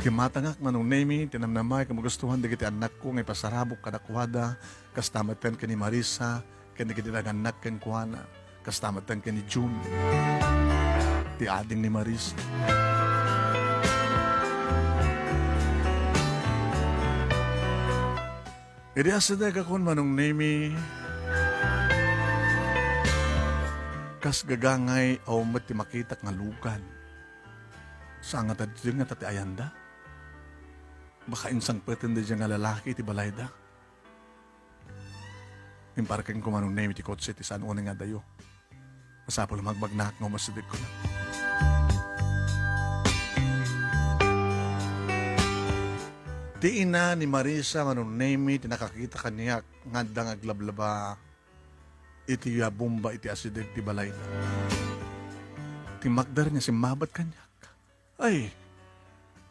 Kimatangak manong nemi, tinamnamay, kamagustuhan, digiti anak ko, ngay pasarabok kadakwada, kastamatan ka ni Marisa, kanigitilang anak kan kuwana, kastamatan ka ni June, ti ading ni Marisa. Iri asadag akon manong nemi, kas gagangay o mati makitak nga lukan. Sa nga tadjeng nga tati ayanda. Baka insang pretende dyan nga lalaki ti balay da. Imparking ko manong name ti kotse ti saan nga dayo. Masapol magbagnak ng masidik ko na. Ti ina ni Marisa manong name ti nakakita kaniya nga dang aglablaba iti bomba iti asidik ti balay da. Ti magdar niya si mabat kanyak. Ay,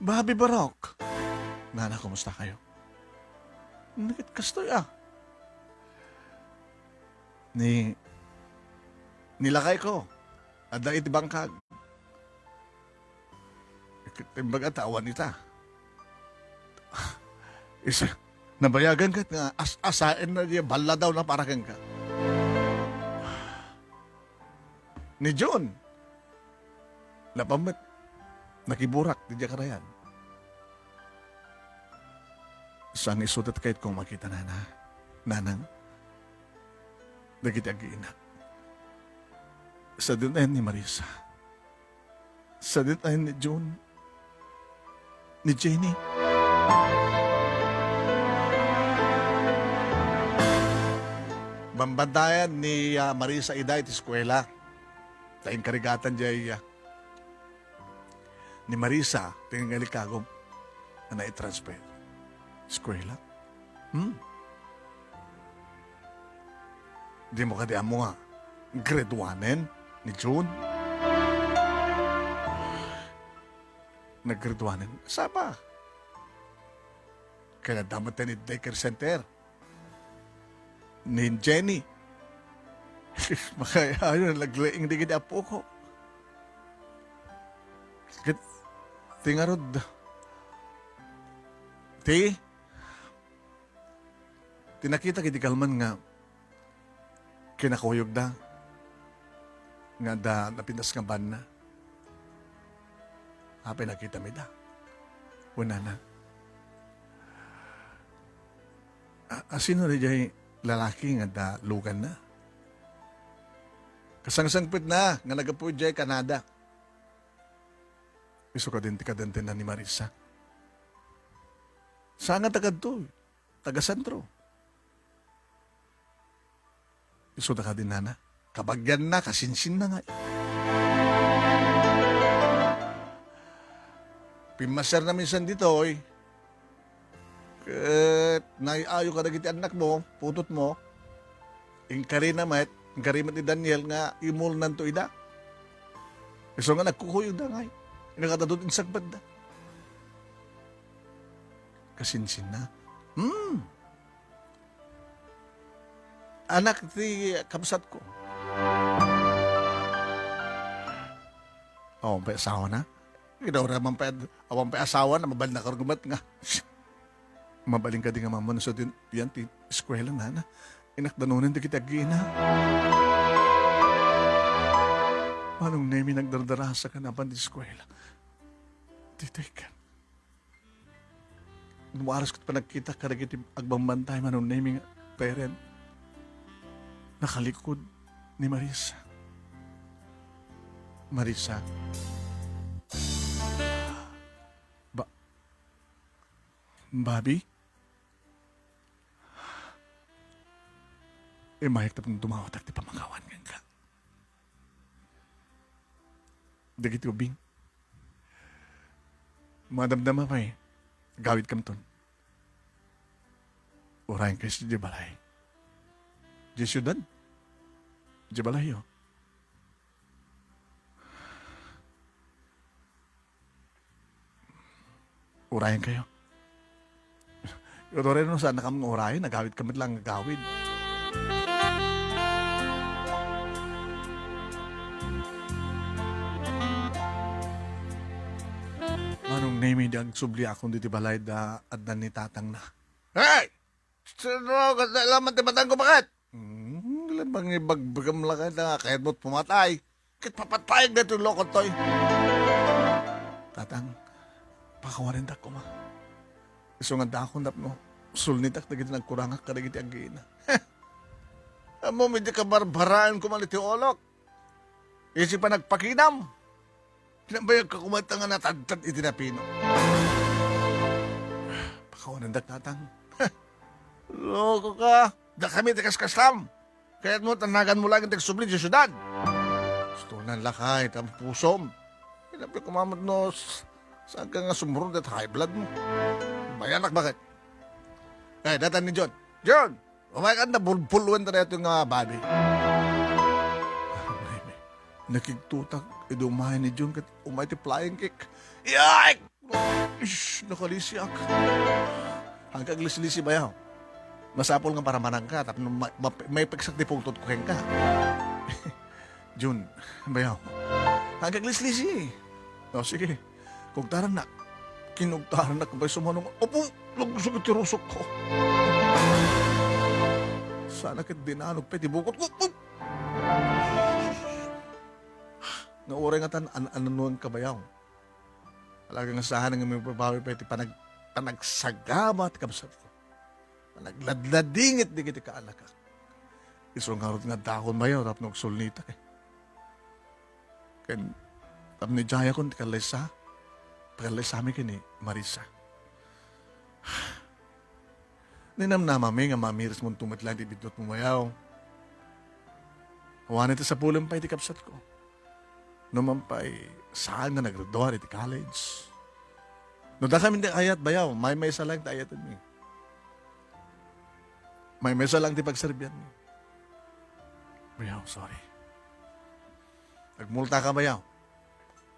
Babi Barok. Nana, kumusta kayo? Nakit kastoy Nilakay ko. Ada iti bangkag. Timbag at awan ita. Isa, nabayagan ka nga asain na niya bala daw na para kang ka. Ni John. Napamit. Nakiburak di karayan. Sang isudat kahit kong makita nanang, dagiti ag-iina. Sa din ay ni Marisa. Sa din ay ni John. Ni Jenny. Bambantayan ni Marisa Iday ti eskwela. Taing karigatan jay ni Marisa, tingin nga likagom na i-transfer. Eskwela? Di mo kadiyan mo nga, grade 1 ni June. Nag-grade 1 sapa? Kaya damat ni daycare center. Ni Jenny. Makaya ayun, naglaing di kita po ko. Tingarod. Tinakita kiti kalman nga kinakuyog da. Nga da napindas nga ban na. Apay nakita mi da. Una na. Sino rin jay lalaki nga da lugan na? Kasangsangpit na nga nagapuy jay Canada. Iso ka din na ni Marisa. Saan nga tagad to? Taga-sentro. Iso na ka din na. Kabagyan na, kasinsin na nga. Pimaser na minsan dito, oy. Naiayo ka na giti anak mo, putot mo. Ingkari na mat, ingkari mat ni Daniel nga imul nanto ida. Iso nga nagkukuyog na nga. Nakatadot insag banda. Kasinsin na. Anak ti kabsat ko. Awang pa asawa na. Ginawa naman pa awang pa asawa na mabal na karugumat nga. Mabaling ka din nga mamon so din yan ti eskwela na. Inakdanunan di kita gina. Manong nemi nagdardarasa ka na pa di eskwela. Titay ka. Nuwaras ko pa nagkita ka rin agbambantay manong nemi nga parent. Nakalikod ni Marisa. Marisa. Bobby? Mayak na pang dumawat at di pamakawan ka. Dagiti ubing. Madamdama pa gawid kam ton. Urayan kayo sa Jibalay. Di syudad. Jibalay yo. Urayan kayo. Ito rin nung saan na kami urayan, nagawid kami lang nagawid. Manong name di ang subli akong diti balay da at na ni tatang na. Hey! Sino ka laman ti batang ko bakit? Ilan bang ibagbagam lang na kahit mo't pumatay. Kit papatayag na itong lokot to'y. Tatang, pakawarin ta ko ma. Iso nga da akong no. Sulnitak na giti nagkurangak ka na giti agina. Amo, medyo ka barbaraan ko maliti olok. Isi pa nagpakinam. Pinabayag ka kumata nga natagtad itinapino. Ako nandak tatang. Loko ka. Da kami tikas kastam. Kaya't mo tanagan mo lang ang tagsubli sa syudad. Gusto ng lakay, ang pusom. Hinapi kumamot no, saan ka nga sumurod at high blood mo? Bayanak bakit? Eh, datan ni John. John! Umay ka na, bulpuluan na ito nga body. Nakigtutak, idumay ni John kat umay ti flying kick. Iyay! Ish, nakalisiak. Hanggang lisi-lisi bayaw. Masapol nga para manang ka, tapos may pagsak di pungtot ko ka. Jun, bayaw. Hanggang lisi-lisi. O sige, kugtaran na. Kinugtaran na kabay sumanong. Opo, lagusog at tirusok ko. Sana kit dinanog pa, tibukot ko. Nauray nga tan, ano ka bayaw. Talagang asahan ng may papawi pa, panagsagama at kabsat ko. Panagladladingit di kita kaalaka. Isong harot nga dakon bayaw, tap nagsulnita eh. Kan, tap ni Jaya kon, tikalesa. Pakalesa mi kini, Marisa. Ninam na mami nga mamiris mong tumatlang di bidot mo bayaw. Hawan ito sa pulang pa iti kapsat ko. Naman pa'y saan nga naggraduar iti college. No da kami di ayat bayaw, may isa lang ti ayatan mi. May isa lang ti pagserbian mi. Bayaw, sorry. Nagmulta ka bayaw.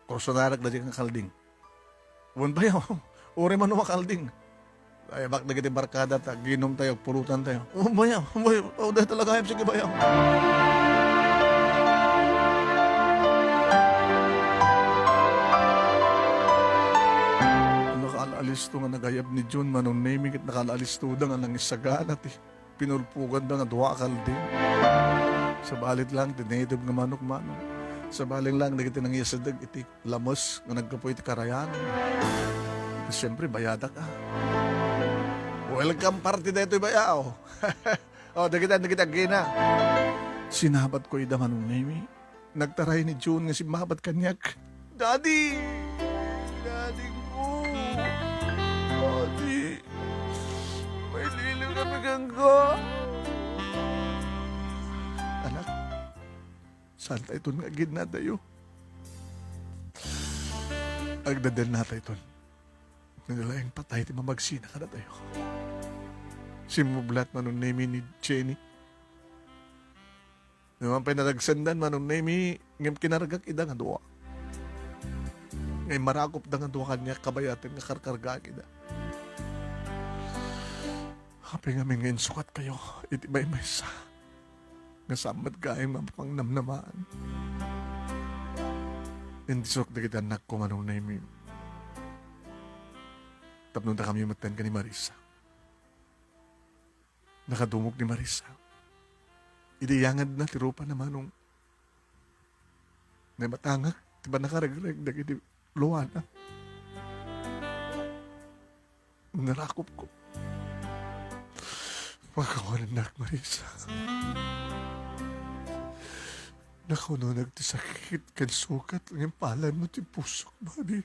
Kurso narak na di kang kalding. Uwan bayaw, uri man makalding. Ay, bak na kita barkada, ginom tayo, pulutan tayo. Bayaw, dahil talaga ayap, sige bayaw. Nakaalalisto nga nagayab ni John, manong naming at nakaalalisto da nga nangisagan at pinulpugan da nga duwa kalding. Sa balit lang, tinedog nga manok-manok. Sa baling lang, nagiti nang isadag iti lamos nga nagkapoy iti karayan. Siyempre, bayada ka. Welcome party na ito'y bayaw. O, nagita gina. Sinabat ko ida manong nemi. Nagtaray ni June nga si mabat kanyak. Daddy! Daddy ko! Daddy! May liliw na bigang ko! Anak, saan tayo ito nga gina tayo? Agdadal na tayo ito. Nagalayang patay ti mamagsina ka na tayo. Simublat manong nemi ni Jenny. Naman pa'y naragsandan manong nemi ngayong kinaragak ida nga duwa. Ngayon marakop da nga duwa kanya kabayatin nga karkarga ida. Happy nga ngayon sukat kayo. Iti may sa. Nga samad kayong mapapang namnamaan. Hindi sok na kita anak ko manong nemi. Tapnon na kami matan ka ni Marisa. Nakadumog ni Marisa. Idiyangad na tirupa naman nung na matangak. Diba nakaraglag na gini luwana. Narakop ko. Makawanan na Marisa. Nakuno nagtisakit kan sukat ng palan mo ti pusok, babi.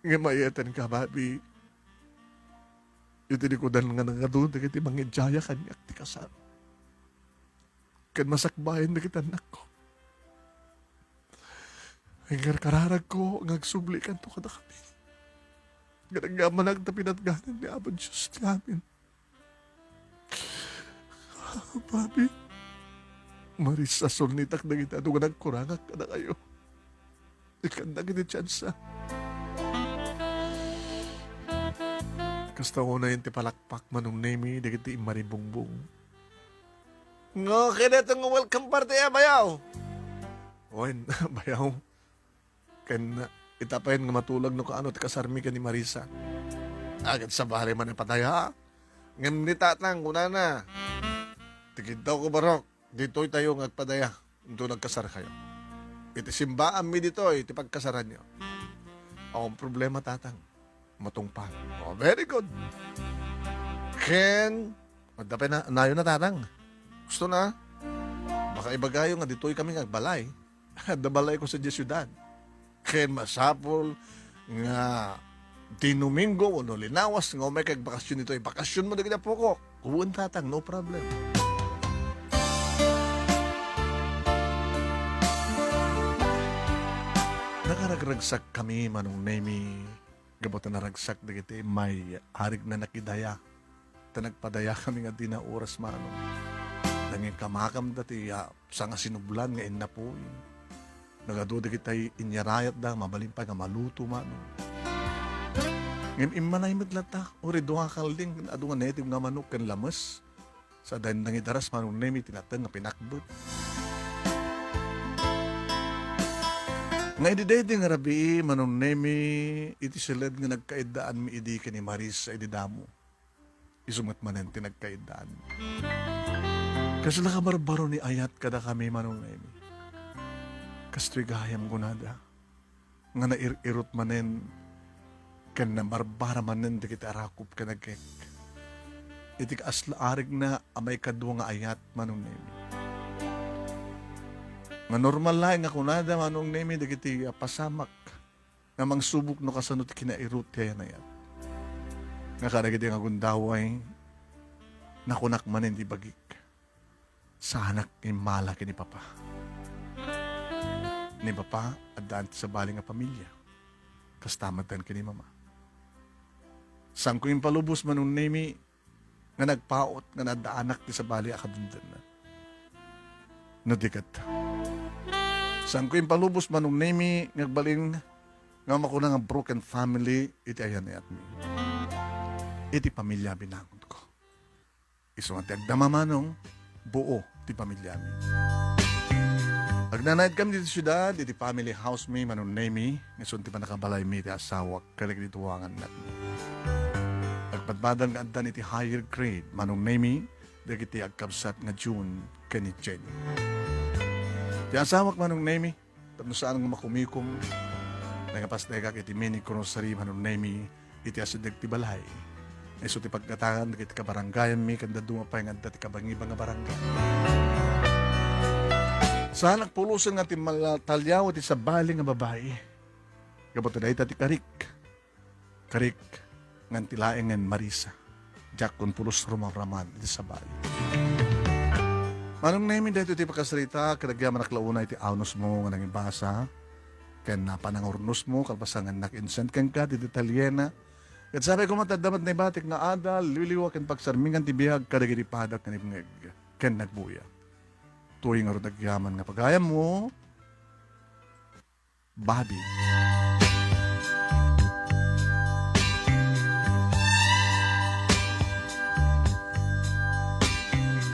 Nga mayatan ka, babi. Iti likodan nga nangadun, iti mangidjaya kanyak ti kasar. Kan masakbayan na kita anak ko. Hingar kararag ko, ngagsubli kan to kada kami. Ganagaman ang tapinatganan ni Abang Diyos ti amin. Babi, Marisa sulnitak na kita, nung nagkurangak ka na kayo. Ikan na gini tsansa. Kasta ko na yung tipalakpak manong nemi, di kita imaribungbong. Nga, kaya itong welcome party bayaw. Oin, bayaw. Kan itapayin nga matulag no kaano, tikasarmi ka ni Marisa. Agad sa bahay man ang pataya. Ngam ni tatang, kuna na. Tigid daw ko barok, dito'y tayo ngagpadaya. Ito nagkasar kayo. Iti simbaan mi dito, iti pagkasaran nyo. Ang problema tatang. Matungpal. Oh, very good. Ken, magdapay na, nayo na tatang. Gusto na? Baka ibagayo nga, dito'y kami ngagbalay. Dabalay ko sa syudad. Ken masapol, nga di Domingo o no linawas nga may kag bakasyon ito, bakasyon mo na po ko. Kuwan tatang, no problem. Nakaragsak kami manong nemi gabot na naragsak dagiti may harig na nakidaya. Nagpadaya kami nga di na oras manong. Nanging kamakam dati sa nga sinublan nga inna po. Nagaduda kita'y inyarayat da, mabalin pa nga maluto manong. Ngayon imanay midlata, uri doha kalding, ado nga native nga manok kan lamas. Sa dahin nangidaras manong nemi tinatang nga pinakbot. Nga ididaydi nga rabi, manong nemi, iti silad nga nagkaidaan mi idi ka ni Maris sa ididamo. Isumat manen tinagkaidaan. Kasi nakabarbaro ni ayat kada kami manong nemi. Kastrigayam gunada. Nga nairot manen, kan na barbara manen di kita arakop ka nagkek. Iti kaasla arig na amay kadwa nga ayat manong nemi. Nga normal lang nga kunada manong nemi dagiti pasamak nga mangsubok no kasanot kinairut kaya na yan. Nga karagiti nga gundaway nakunak manin di bagik sa anak ni malaki ni Papa. Ni Papa at daan sa bali nga pamilya. Kastamatan ka ni Mama. Sang ko yung palubos manong nemi nga nagpaot nga nadaanak ti sa bali akadundan na. No dikat. Sang ko yung palubos manong nemi ngagbaling nga makuna nga broken family iti ayan at mi. Iti pamilya binangon ko. Iso nga ti agdama manong buo ti pamilya mi. Agnanayad kami dito syudad, iti family house mi manong nemi ngayon ti pa nakabalay mi ti asawak kalig dituwangan nat mi. Agpadbadan nga addan iti higher grade manong nemi dagiti agkabsat nga June kani Jenny. Ti asawak manong nemi, tapno saan nga makumikom, nagapasdegak iti mini kurosari manong nemi, iti asideg ti balay. Iso ti pagkatangan, iti kabarangayan mi, kanda dumapay nga ti kabangibang nga barangay. Saan nagpulusan nga ti matalyaw iti sabali nga babae. Gabot na iti karik. Karik, ngan tilaeng ngan Marisa. Jack kun pulos rumaraman iti sabali. Manong nemi dahito iti pagkasarita, kadagyaman naklauna iti aunos mo nga nangibasa, ken napanangurnos mo, kalpasangan nakinsent ken ka, iti Italiana. At sabi ko matadamat na ibatik na adal, liliwa ken pagsarmingan ti bihag, kadagiti padak kanibngeg, ken nagbuya. Tuwing nga ro nagyaman nga pagayam mo, Bobby.